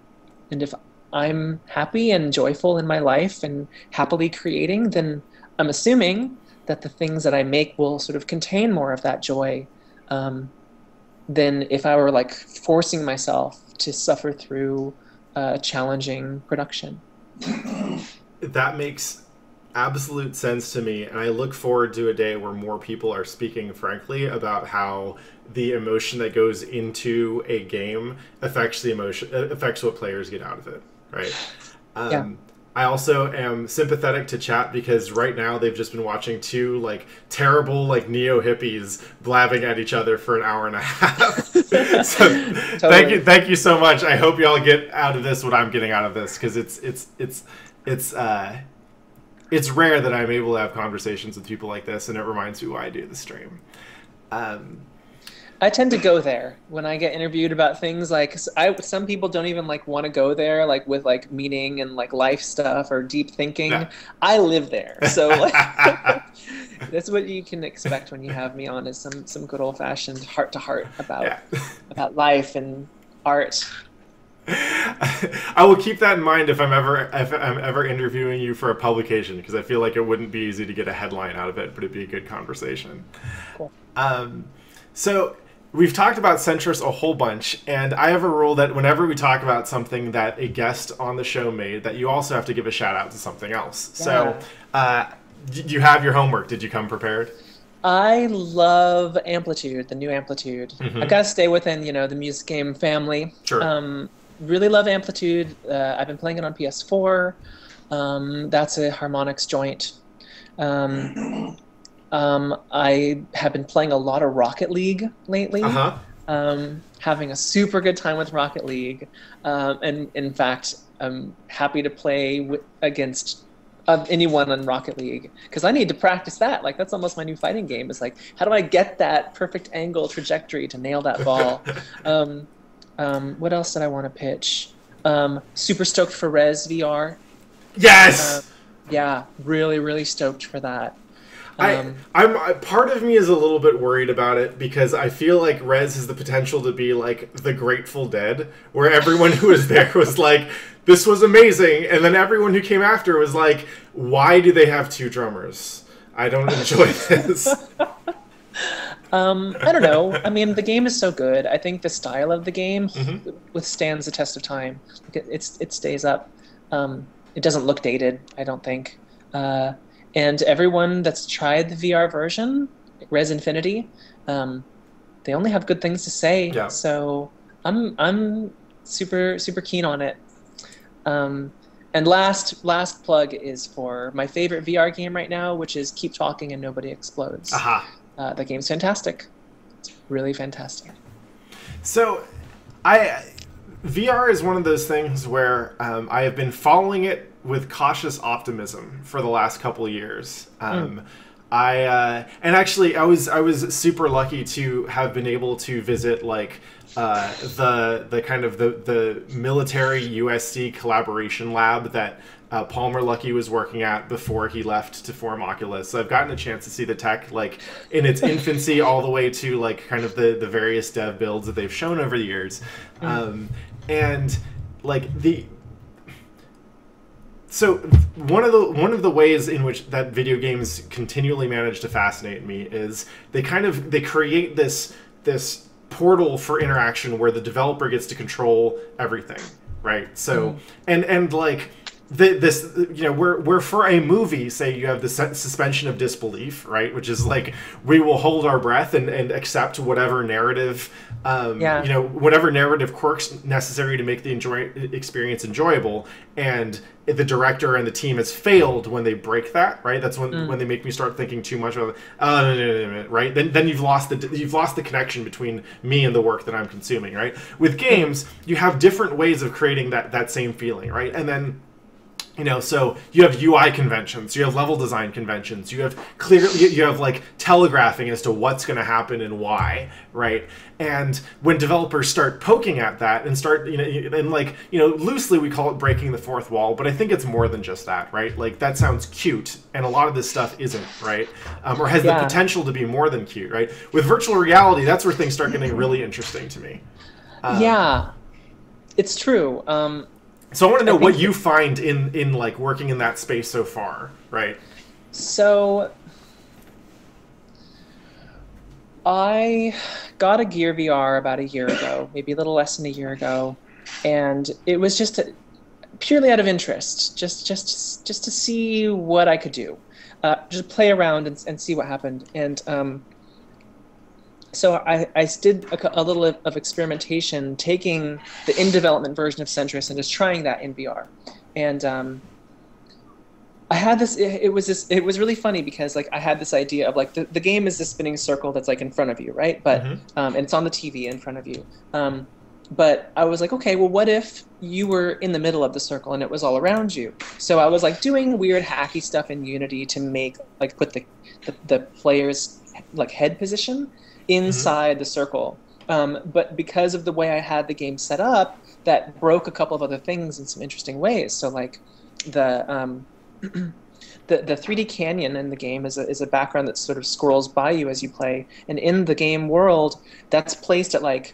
And if I'm happy and joyful in my life and happily creating, then I'm assuming that the things that I make will sort of contain more of that joy than if I were forcing myself to suffer through challenging production. That makes absolute sense to me, and I look forward to a day where more people are speaking frankly about how the emotion that goes into a game affects what players get out of it, right? I also am sympathetic to chat because right now they've just been watching two terrible neo hippies blabbing at each other for an hour and a half. So totally. Thank you so much. I hope y'all get out of this what I'm getting out of this, because it's rare that I'm able to have conversations with people like this, and it reminds me why I do the stream. I tend to go there when I get interviewed about things some people don't even want to go there with meaning and life stuff or deep thinking. Yeah. I live there, so that's what you can expect when you have me on, is some good old fashioned heart to heart about life and art. I will keep that in mind if I'm ever interviewing you for a publication, because I feel like it wouldn't be easy to get a headline out of it, but it'd be a good conversation. Cool. So we've talked about Sentris a whole bunch, and I have a rule that whenever we talk about something that a guest on the show made, that you also have to give a shout out to something else. Yeah. So you have your homework. Did you come prepared? I love Amplitude, the new Amplitude. I've got to stay within, the music game family. Sure. Really love Amplitude. I've been playing it on PS4. That's a harmonics joint. I have been playing a lot of Rocket League lately. Having a super good time with Rocket League. And in fact, I'm happy to play against anyone in Rocket League, because I need to practice that. That's almost my new fighting game. Is how do I get that perfect angle trajectory to nail that ball? What else did I want to pitch? Super stoked for Res VR. Yes. Yeah, really, really stoked for that. I'm part of me is a little bit worried about it, because I feel like Res has the potential to be the Grateful Dead, where everyone who was there was this was amazing, and then everyone who came after was why do they have two drummers? I don't enjoy this. I don't know. I mean, the game is so good. I think the style of the game withstands the test of time. It stays up. It doesn't look dated, I don't think. And everyone that's tried the VR version, Res Infinity, they only have good things to say. Yeah. So I'm super super keen on it. And last plug is for my favorite VR game right now, which is Keep Talking and Nobody Explodes. Aha. The game's fantastic. It's really fantastic. So, VR is one of those things where I have been following it with cautious optimism for the last couple of years. And actually, I was super lucky to have been able to visit like the kind of the military USC collaboration lab that Palmer Luckey was working at before he left to form Oculus. So I've gotten a chance to see the tech like in its infancy all the way to like kind of the various dev builds that they've shown over the years. And like so one of the ways in which that video games continually manage to fascinate me is they create this portal for interaction where the developer gets to control everything, right? So and like this, you know, where for a movie, say you have the suspension of disbelief, right, which is like we will hold our breath and accept whatever narrative, you know, whatever narrative quirks necessary to make the experience enjoyable, and the director and the team has failed when they break that, right? That's when they make me start thinking too much about no, right? Then you've lost the connection between me and the work that I'm consuming, right? With games, you have different ways of creating that same feeling, right? And then, you know, so you have UI conventions, you have level design conventions, you have like telegraphing as to what's going to happen and why, right? And when developers start poking at that and start, you know, and like, you know, loosely we call it breaking the fourth wall, but I think it's more than just that, right? Like that sounds cute, and a lot of this stuff isn't, right? Or has the potential to be more than cute, right? With virtual reality, that's where things start getting really interesting to me. Yeah, it's true. So I want to know what you find in like working in that space so far, right? So I got a Gear VR about a year ago, maybe a little less than a year ago, and it was just purely out of interest, just to see what I could do, just play around and see what happened. And so I did a little of experimentation, taking the in-development version of Sentris and just trying that in VR. And I had this. It was really funny because like I had this idea of like the game is this spinning circle that's like in front of you, right? But and it's on the TV in front of you. But I was like, okay, well, what if you were in the middle of the circle and it was all around you? So I was like doing weird hacky stuff in Unity to make like put the player's like head position inside the circle, but because of the way I had the game set up, that broke a couple of other things in some interesting ways. So like the 3D canyon in the game is a background that sort of scrolls by you as you play, and in the game world that's placed at like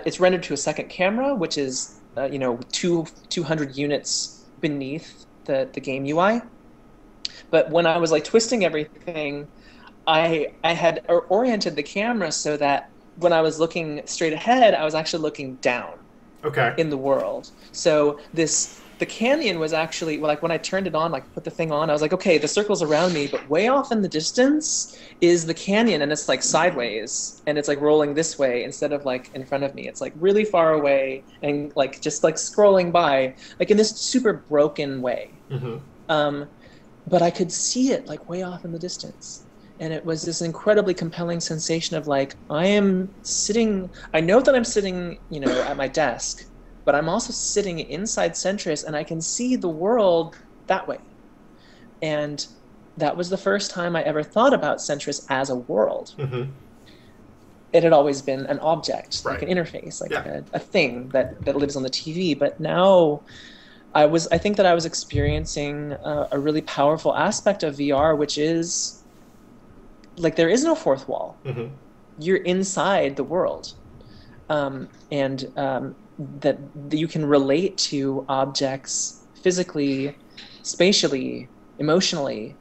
it's rendered to a second camera, which is you know 200 units beneath the game UI. But when I was like twisting everything, I had oriented the camera so that when I was looking straight ahead, I was actually looking down in the world. So the canyon was actually, well, like when I turned it on, like put the thing on, I was like, okay, the circle's around me, but way off in the distance is the canyon, and it's like sideways, and it's like rolling this way instead of like in front of me. It's like really far away and like just like scrolling by, like in this super broken way. But I could see it like way off in the distance. And it was this incredibly compelling sensation of like, I know that I'm sitting, you know, at my desk, but I'm also sitting inside Sentris and I can see the world that way. And that was the first time I ever thought about Sentris as a world. It had always been an object, like an interface, like a thing that lives on the TV. But now I think that I was experiencing a really powerful aspect of VR, which is like there is no fourth wall. You're inside the world, and that you can relate to objects physically, spatially, emotionally,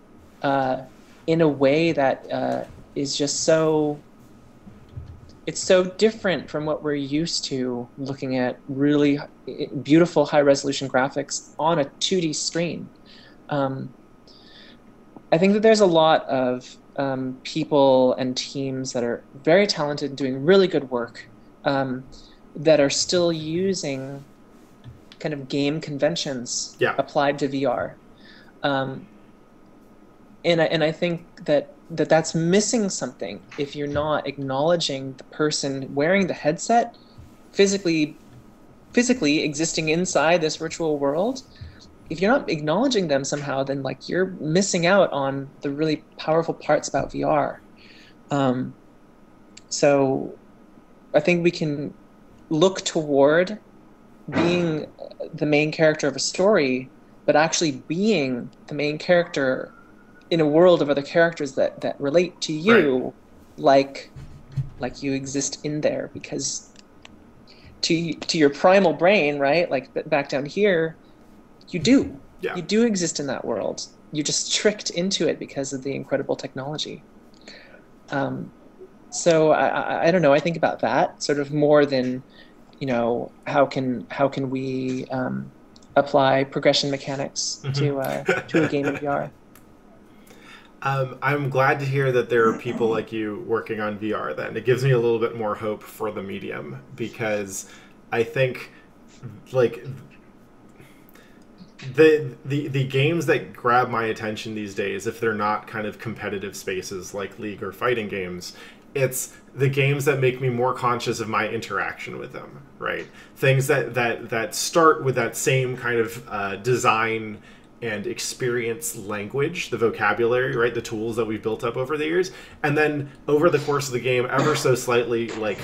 in a way that is just so. It's so different from what we're used to looking at really beautiful high-resolution graphics on a 2D screen. I think that there's a lot of people and teams that are very talented and doing really good work that are still using kind of game conventions Yeah. applied to VR. And I think that's missing something if you're not acknowledging the person wearing the headset physically existing inside this virtual world. If you're not acknowledging them somehow, then like you're missing out on the really powerful parts about VR. So I think we can look toward being the main character of a story, but actually being the main character in a world of other characters that relate to you, right. like you exist in there, because to your primal brain, right? Like back down here, you do. Yeah. You do exist in that world. You're just tricked into it because of the incredible technology. So I don't know. I think about that sort of more than, you know, how can we apply progression mechanics to a game in VR. I'm glad to hear that there are people like you working on VR then. It gives me a little bit more hope for the medium, because I think like the games that grab my attention these days, if they're not kind of competitive spaces like League or fighting games, it's the games that make me more conscious of my interaction with them, right? Things that start with that same kind of design and experience language, the vocabulary, right? The tools that we've built up over the years. And then over the course of the game, ever so slightly, like,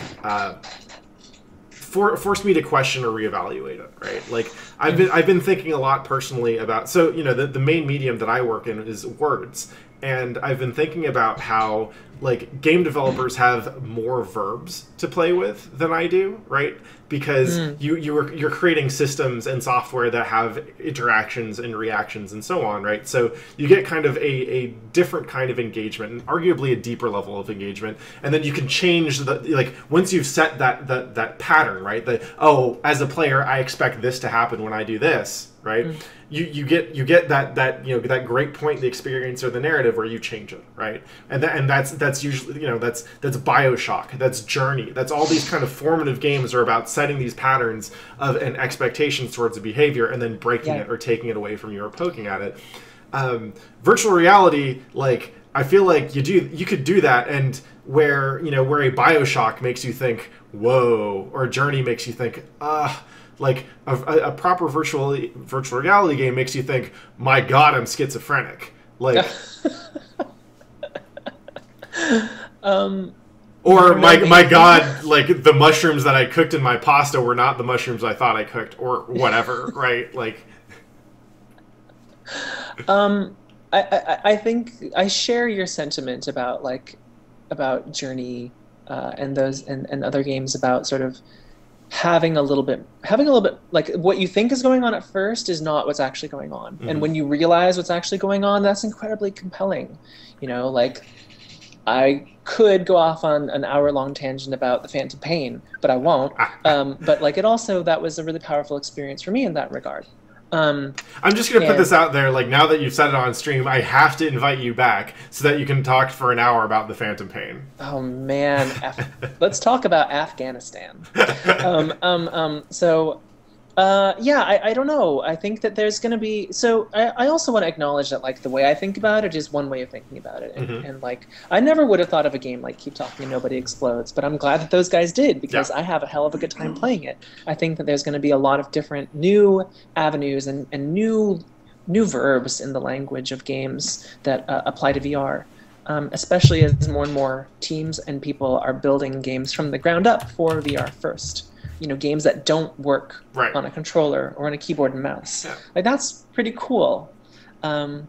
force me to question or reevaluate it, right? Like, I've been thinking a lot personally about, so, you know, the main medium that I work in is words. And I've been thinking about how, like, game developers have more verbs to play with than I do, right? Because you're creating systems and software that have interactions and reactions and so on, right? So you get kind of a different kind of engagement, and arguably a deeper level of engagement. And then you can change the, like, once you've set that pattern, right? That, oh, as a player, I expect this to happen when I do this, right? You get that you know, that great point in the experience or the narrative where you change it, right? And that's usually, you know, that's BioShock, that's Journey, that's all these kind of formative games are about setting these patterns of and expectations towards a behavior and then breaking it or taking it away from you or poking at it. Virtual reality, like, I feel like you could do that, and where a BioShock makes you think, whoa, or Journey makes you think, like a proper virtual reality game makes you think, my God, I'm schizophrenic. Like, or my God, like the mushrooms that I cooked in my pasta were not the mushrooms I thought I cooked, or whatever, right? Like, I think I share your sentiment about Journey and those and other games about sort of having a little bit like what you think is going on at first is not what's actually going on. And when you realize what's actually going on, that's incredibly compelling. You know, like, I could go off on an hour-long tangent about the Phantom Pain, but I won't. But like, that was a really powerful experience for me in that regard. I'm just going to put this out there, like, now that you've said it on stream, I have to invite you back so that you can talk for an hour about the Phantom Pain. Oh, man. Let's talk about Afghanistan. I don't know. I think that there's going to be... So I also want to acknowledge that, like, the way I think about it is one way of thinking about it. And like, I never would have thought of a game like Keep Talking and Nobody Explodes, but I'm glad that those guys did, because I have a hell of a good time playing it. I think that there's going to be a lot of different new avenues and new verbs in the language of games that apply to VR. Especially as more and more teams and people are building games from the ground up for VR first. You know, games that don't work on a controller or on a keyboard and mouse. Yeah. Like, that's pretty cool. And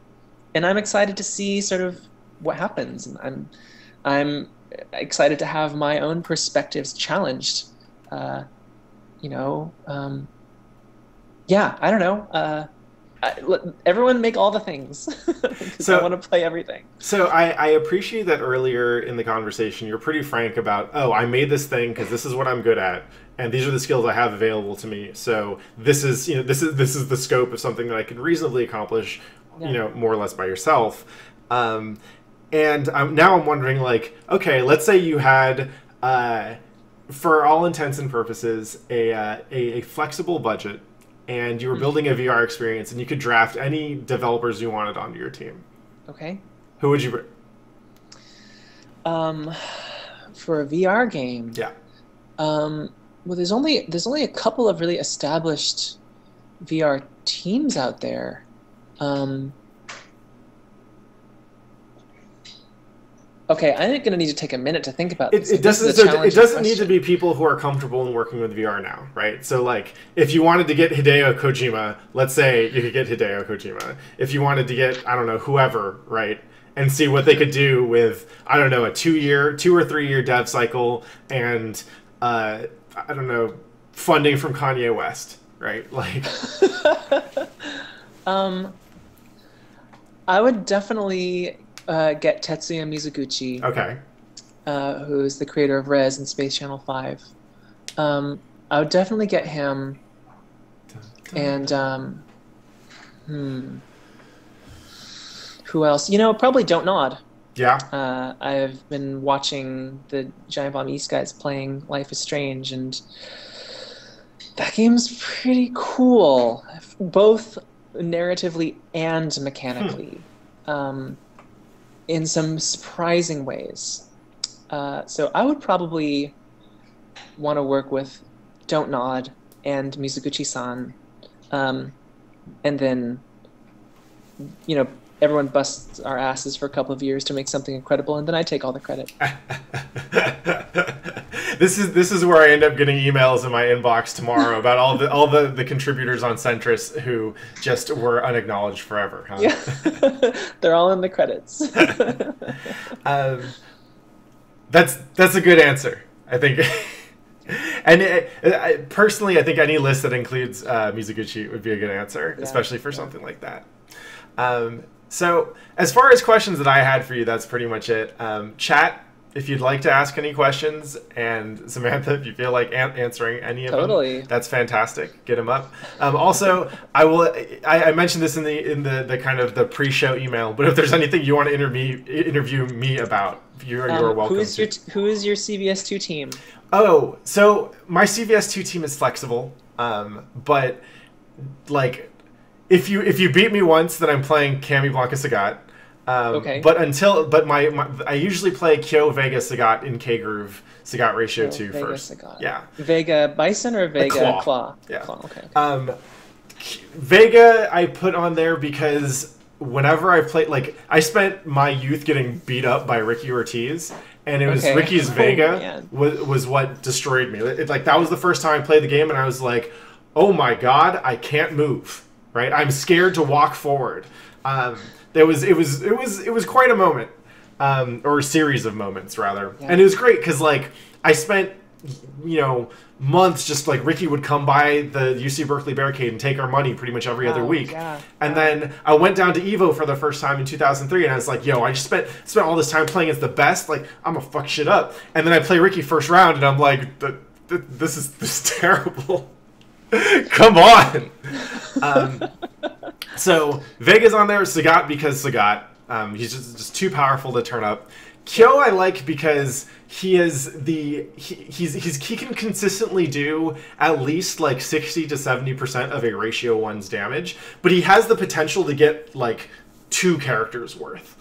I'm excited to see sort of what happens. And I'm excited to have my own perspectives challenged. I don't know. Everyone make all the things, because I want to play everything. So I appreciate that earlier in the conversation you're pretty frank about, oh, I made this thing because this is what I'm good at, and these are the skills I have available to me. So this is the scope of something that I can reasonably accomplish, more or less by yourself. And now I'm wondering, like, okay, let's say you had, for all intents and purposes, a flexible budget and you were building a VR experience, and you could draft any developers you wanted onto your team. Okay. Who would you bring? For a VR game. Yeah. Well, there's only a couple of really established VR teams out there. Okay, I'm going to need to take a minute to think about this. It doesn't need to be people who are comfortable in working with VR now, right? So, like, if you wanted to get Hideo Kojima, let's say you could get Hideo Kojima. If you wanted to get, I don't know, whoever, right? And see what they could do with, I don't know, a 2 or 3 year dev cycle and, I don't know, funding from Kanye West, right? Like, I would definitely get Tetsuya Mizuguchi, okay, who is the creator of Rez and Space Channel 5. I would definitely get him. And who else? Probably Don't Nod. Yeah. I've been watching the Giant Bomb East guys playing Life is Strange, and that game's pretty cool, both narratively and mechanically, in some surprising ways. So I would probably want to work with Don't Nod and Mizuguchi-san, and then, everyone busts our asses for a couple of years to make something incredible, and then I take all the credit. This is where I end up getting emails in my inbox tomorrow about all the contributors on Sentris who just were unacknowledged forever. Huh? Yeah, they're all in the credits. That's a good answer, I think. And personally, I think any list that includes Mizuguchi would be a good answer, especially for something like that. So as far as questions that I had for you, that's pretty much it. Chat, if you'd like to ask any questions, and Samantha, if you feel like answering any of them, that's fantastic. Get them up. Also, I mentioned this in the kind of the pre-show email, but if there's anything you want to interview me about, you're welcome. Who is your CVS2 team? Oh, so my CVS2 team is flexible, but like, if you beat me once, then I'm playing Cammy Blanca Sagat. Okay. But I usually play Kyo Vega Sagat in K Groove Sagat ratio 2 Vega first. Sagat. Yeah. Vega Bison or Vega Claw? Yeah. Claw. Okay. Vega I put on there because whenever I played, like, I spent my youth getting beat up by Ricky Ortiz, and it was Ricky's Vega was what destroyed me. Like, that was the first time I played the game, and I was like, oh my god, I can't move. Right, I'm scared to walk forward. It was quite a moment, or a series of moments rather, and it was great because like I spent months just like Ricky would come by the UC Berkeley barricade and take our money pretty much every other week, and then I went down to Evo for the first time in 2003, and I was like, yo, I just spent all this time playing as the best, like I'm gonna fuck shit up, and then I play Ricky first round, and I'm like, this is terrible. Come on. So Vega's on there, Sagat because Sagat. He's just too powerful to turn up. Kyo I like because he can consistently do at least like 60 to 70% of a ratio 1's damage, but he has the potential to get like 2 characters worth.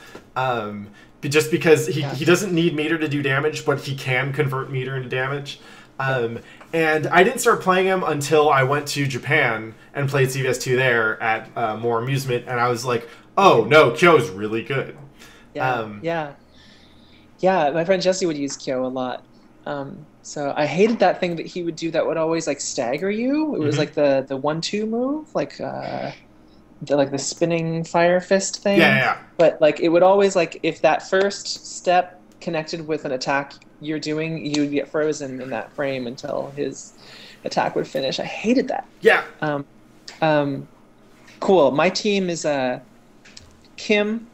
Just because he doesn't need meter to do damage, but he can convert meter into damage. And I didn't start playing him until I went to Japan and played CVS2 there at More Amusement, and I was like, oh no, Kyo's really good. Yeah, my friend Jesse would use Kyo a lot. So I hated that thing that he would do that would always like stagger you. It was like the 1-2 move, like the spinning fire fist thing. Yeah. But like it would always like if that first step connected with an attack you're doing, you would get frozen in that frame until his attack would finish. I hated that. Yeah. Cool. My team is Kim,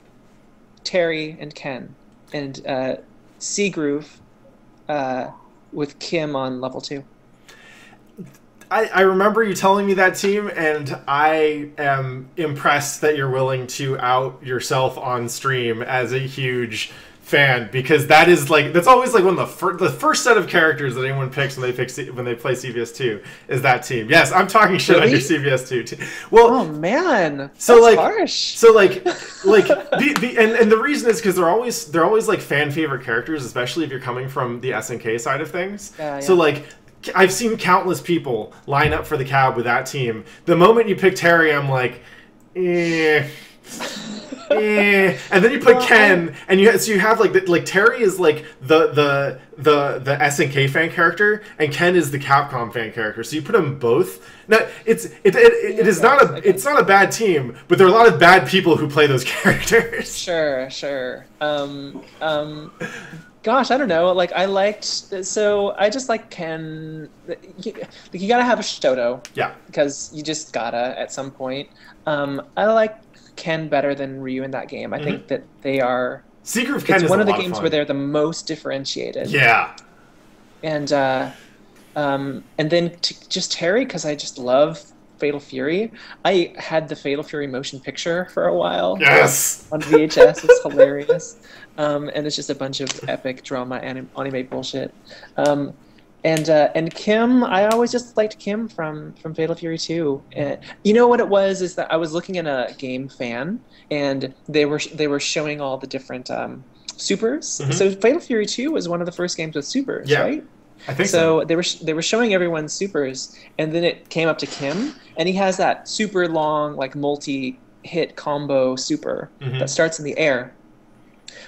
Terry, and Ken, and C Groove with Kim on level 2. I remember you telling me that team, and I am impressed that you're willing to out yourself on stream as a huge fan, because that is like, that's always like one of the first set of characters that anyone picks when they play CVS2 is that team. Yes, I'm talking shit on your CVS2 team. Well, oh man, so that's like harsh. So like and the reason is because they're always like fan favorite characters, especially if you're coming from the SNK side of things. So like, I've seen countless people line up for the cab with that team. The moment you pick Terry, I'm like, and then you put Ken, and you have like Terry is like the SNK fan character, and Ken is the Capcom fan character. So you put them both. Now it's not a bad team, but there are a lot of bad people who play those characters. Sure. Gosh, I don't know. Like I just like Ken. You gotta have a Shoto. Yeah. Because you just gotta at some point. I like Ken better than Ryu in that game. I think that they are. Secret of Ken is one of the games where they're the most differentiated. Yeah. And then just Terry, because I just love Fatal Fury. I had the Fatal Fury motion picture for a while. Yes. On VHS, it's hilarious, and it's just a bunch of epic drama anime bullshit. And Kim, I always just liked Kim from Fatal Fury 2. And you know what it was is that I was looking at a Game Fan, and they were showing all the different supers. Mm-hmm. So Fatal Fury 2 was one of the first games with supers, right? I think so. They were showing everyone supers, and then it came up to Kim, and he has that super long like multi-hit combo super that starts in the air.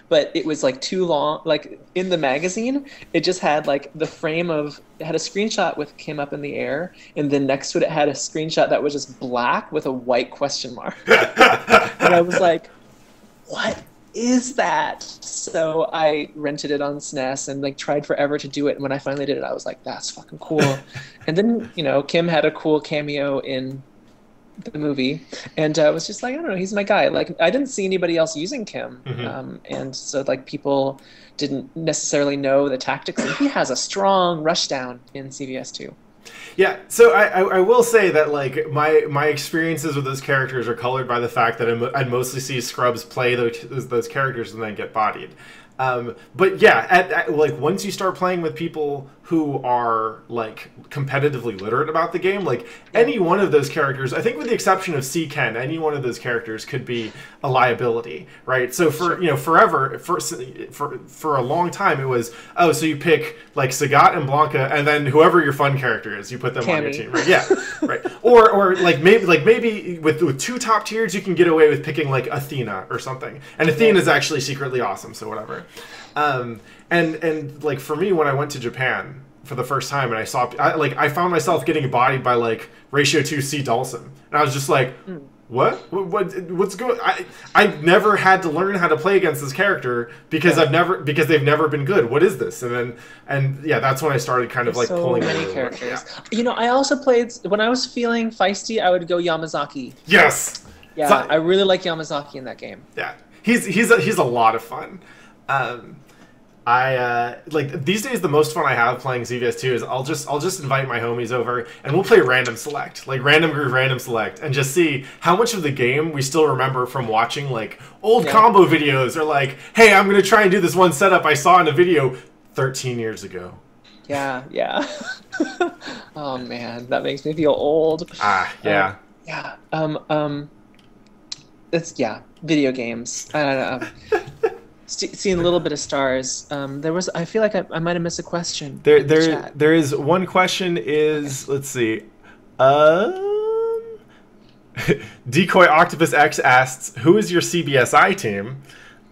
But it was like too long. Like in the magazine, it just had like it had a screenshot with Kim up in the air, and then next to it had a screenshot that was just black with a white question mark. And I was like, what is that? So I rented it on SNES and like tried forever to do it. And when I finally did it, I was like, that's fucking cool. And then, Kim had a cool cameo in the movie, and I was just like, I don't know, he's my guy. Like I didn't see anybody else using Kim, and so like people didn't necessarily know the tactics, and he has a strong rushdown in CVS2. Yeah, so I will say that like my experiences with those characters are colored by the fact that I'd mostly see scrubs play those characters and then get bodied. But yeah, like once you start playing with people who are like competitively literate about the game, like any one of those characters, I think with the exception of C-Ken, any one of those characters could be a liability, right? So for forever, for a long time, it was so you pick like Sagat and Blanca, and then whoever your fun character is, you put them on your team, right? Yeah, right. Or like maybe with two top tiers, you can get away with picking like Athena or something, and Athena is actually secretly awesome, so whatever. And like for me, when I went to Japan for the first time and I found myself getting bodied by like ratio 2 C Dawson, and I was just like, what's going? I've never had to learn how to play against this character because they've never been good. What is this? And that's when I started kind of like pulling many characters. Yeah. I also played when I was feeling feisty. I would go Yamazaki. Yes. Yeah, I really like Yamazaki in that game. Yeah, he's a lot of fun. I like these days the most fun I have playing CVS2 is I'll just invite my homies over and we'll play random select, like random groove random select, and just see how much of the game we still remember from watching like old combo videos, or like, hey, I'm gonna try and do this one setup I saw in a video 13 years ago. Yeah. Oh man, that makes me feel old. It's video games. I don't know. Seeing a little bit of stars. I feel like I might have missed a question. There is one question. Let's see. Decoy Octopus X asks, "Who is your CBSI team?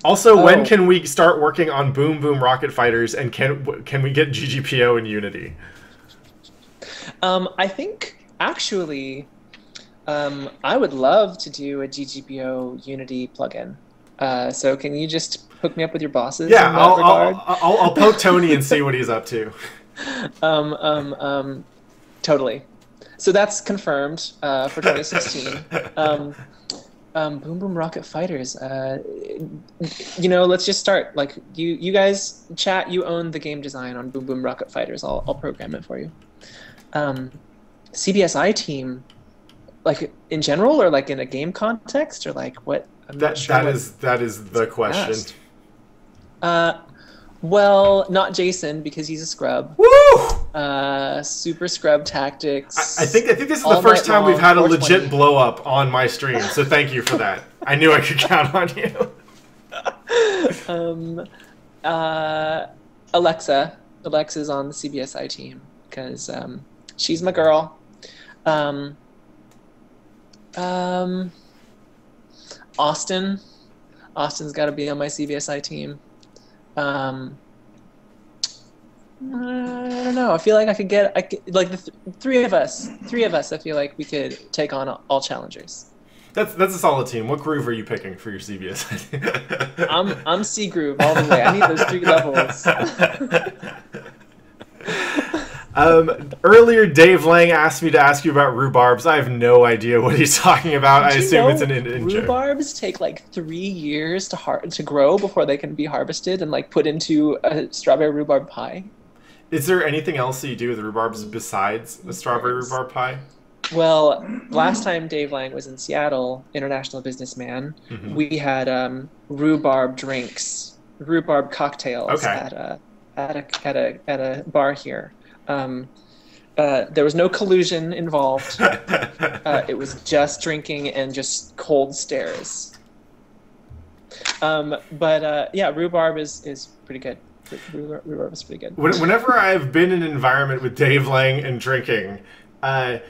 Also, when can we start working on Boom Boom Rocket Fighters? And can we get GGPO in Unity?" I think actually, I would love to do a GGPO Unity plugin. So can you just hook me up with your bosses? Yeah, I'll poke Tony and see what he's up to. Totally. So that's confirmed for 2016. Boom Boom Rocket Fighters. Let's just start. Like you guys chat. You own the game design on Boom Boom Rocket Fighters. I'll program it for you. CBSI team, like in general, or like in a game context, or like what? That is the question. Well, not Jason because he's a scrub. Woo! Super scrub tactics. I think this is the first time we've had a legit blow up on my stream, so thank you for that. I knew I could count on you. Alexa's on the CBSI team because she's my girl. Austin's got to be on my CBSI team. I don't know. I feel like I could like the three of us. I feel like we could take on all challengers. That's a solid team. What groove are you picking for your CBS? I'm C groove all the way. I need those 3 levels. Earlier, Dave Lang asked me to ask you about rhubarbs. I have no idea what he's talking about. I assume it's an in joke. Rhubarbs take like 3 years to grow before they can be harvested and like put into a strawberry rhubarb pie. Is there anything else that you do with rhubarbs besides the strawberry rhubarb pie? Well, last time Dave Lang was in Seattle, international businessman, we had rhubarb drinks, rhubarb cocktails at a bar here. There was no collusion involved. It was just drinking and just cold stares. Yeah, rhubarb is pretty good. Rhubarb is pretty good. Whenever I've been in an environment with Dave Lang and drinking, I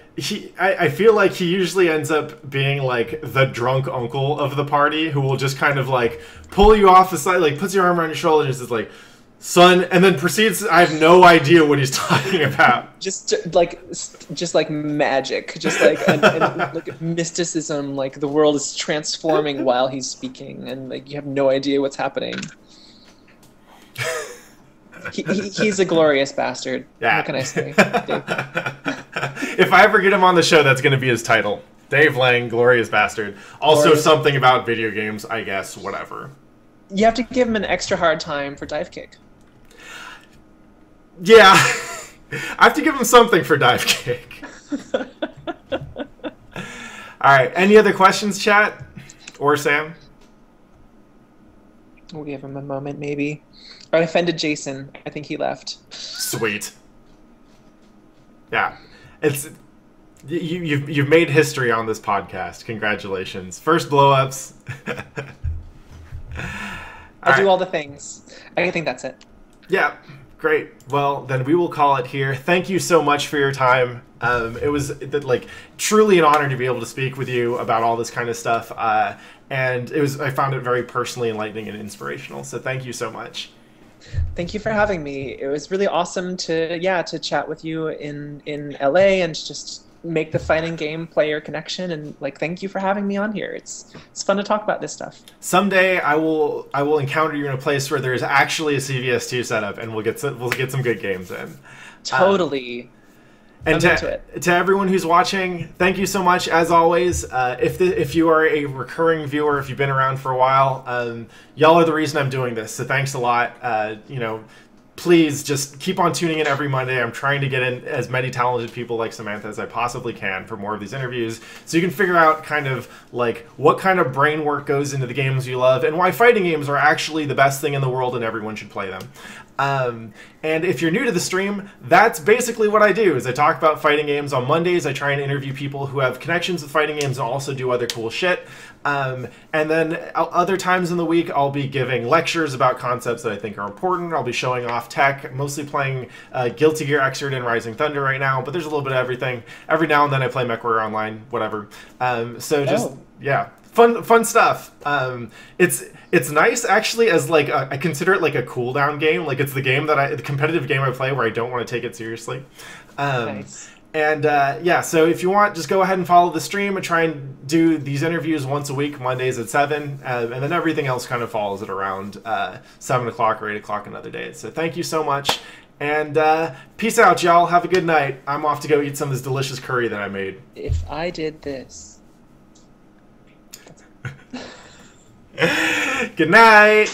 feel like he usually ends up being like the drunk uncle of the party who will just kind of like pull you off the side, like puts your arm around your shoulder and just is like, son, and then proceeds. I have no idea what he's talking about. just like magic, just like like mysticism. Like the world is transforming while he's speaking, and like you have no idea what's happening. He's a glorious bastard. Yeah. What can I say? If I ever get him on the show, that's going to be his title. Dave Lang, glorious bastard. Also something about video games, I guess. Whatever. You have to give him an extra hard time for dive kick. Yeah. I have to give him something for dive kick. Alright, any other questions, chat? Or Sam? We'll give him a moment, maybe. I offended Jason. I think he left. Sweet. Yeah. You've made history on this podcast. Congratulations. First blow-ups. I do all the things. I think that's it. Yeah, great. Well, then we will call it here. Thank you so much for your time. It was like truly an honor to be able to speak with you about all this kind of stuff. And I found it very personally enlightening and inspirational. So thank you so much. Thank you for having me. It was really awesome to chat with you in LA and just make the fighting game player connection, and like thank you for having me on here. It's fun to talk about this stuff. Someday I will encounter you in a place where there is actually a CVS2 setup, and we'll get some good games in. Totally. And to everyone who's watching, thank you so much as always. If you are a recurring viewer, if you've been around for a while, y'all are the reason I'm doing this. So thanks a lot. Please just keep on tuning in every Monday. I'm trying to get in as many talented people like Samantha as I possibly can for more of these interviews, so you can figure out kind of like what kind of brain work goes into the games you love and why fighting games are actually the best thing in the world and everyone should play them. And if you're new to the stream, that's basically what I do. Is I talk about fighting games on Mondays. I try and interview people who have connections with fighting games and also do other cool shit. And then other times in the week, I'll be giving lectures about concepts that I think are important. I'll be showing off tech, mostly playing Guilty Gear Xrd and Rising Thunder right now, but there's a little bit of everything. Every now and then I play MechWarrior Online, whatever. Yeah, fun stuff. It's nice actually, as like I consider it like a cool down game. Like it's the competitive game I play where I don't want to take it seriously. Nice. And yeah, so if you want, just go ahead and follow the stream and try and do these interviews once a week, Mondays at 7, and then everything else kind of follows at around 7 o'clock or 8 o'clock on other days. So thank you so much, and peace out, y'all. Have a good night. I'm off to go eat some of this delicious curry that I made. If I did this. Good night.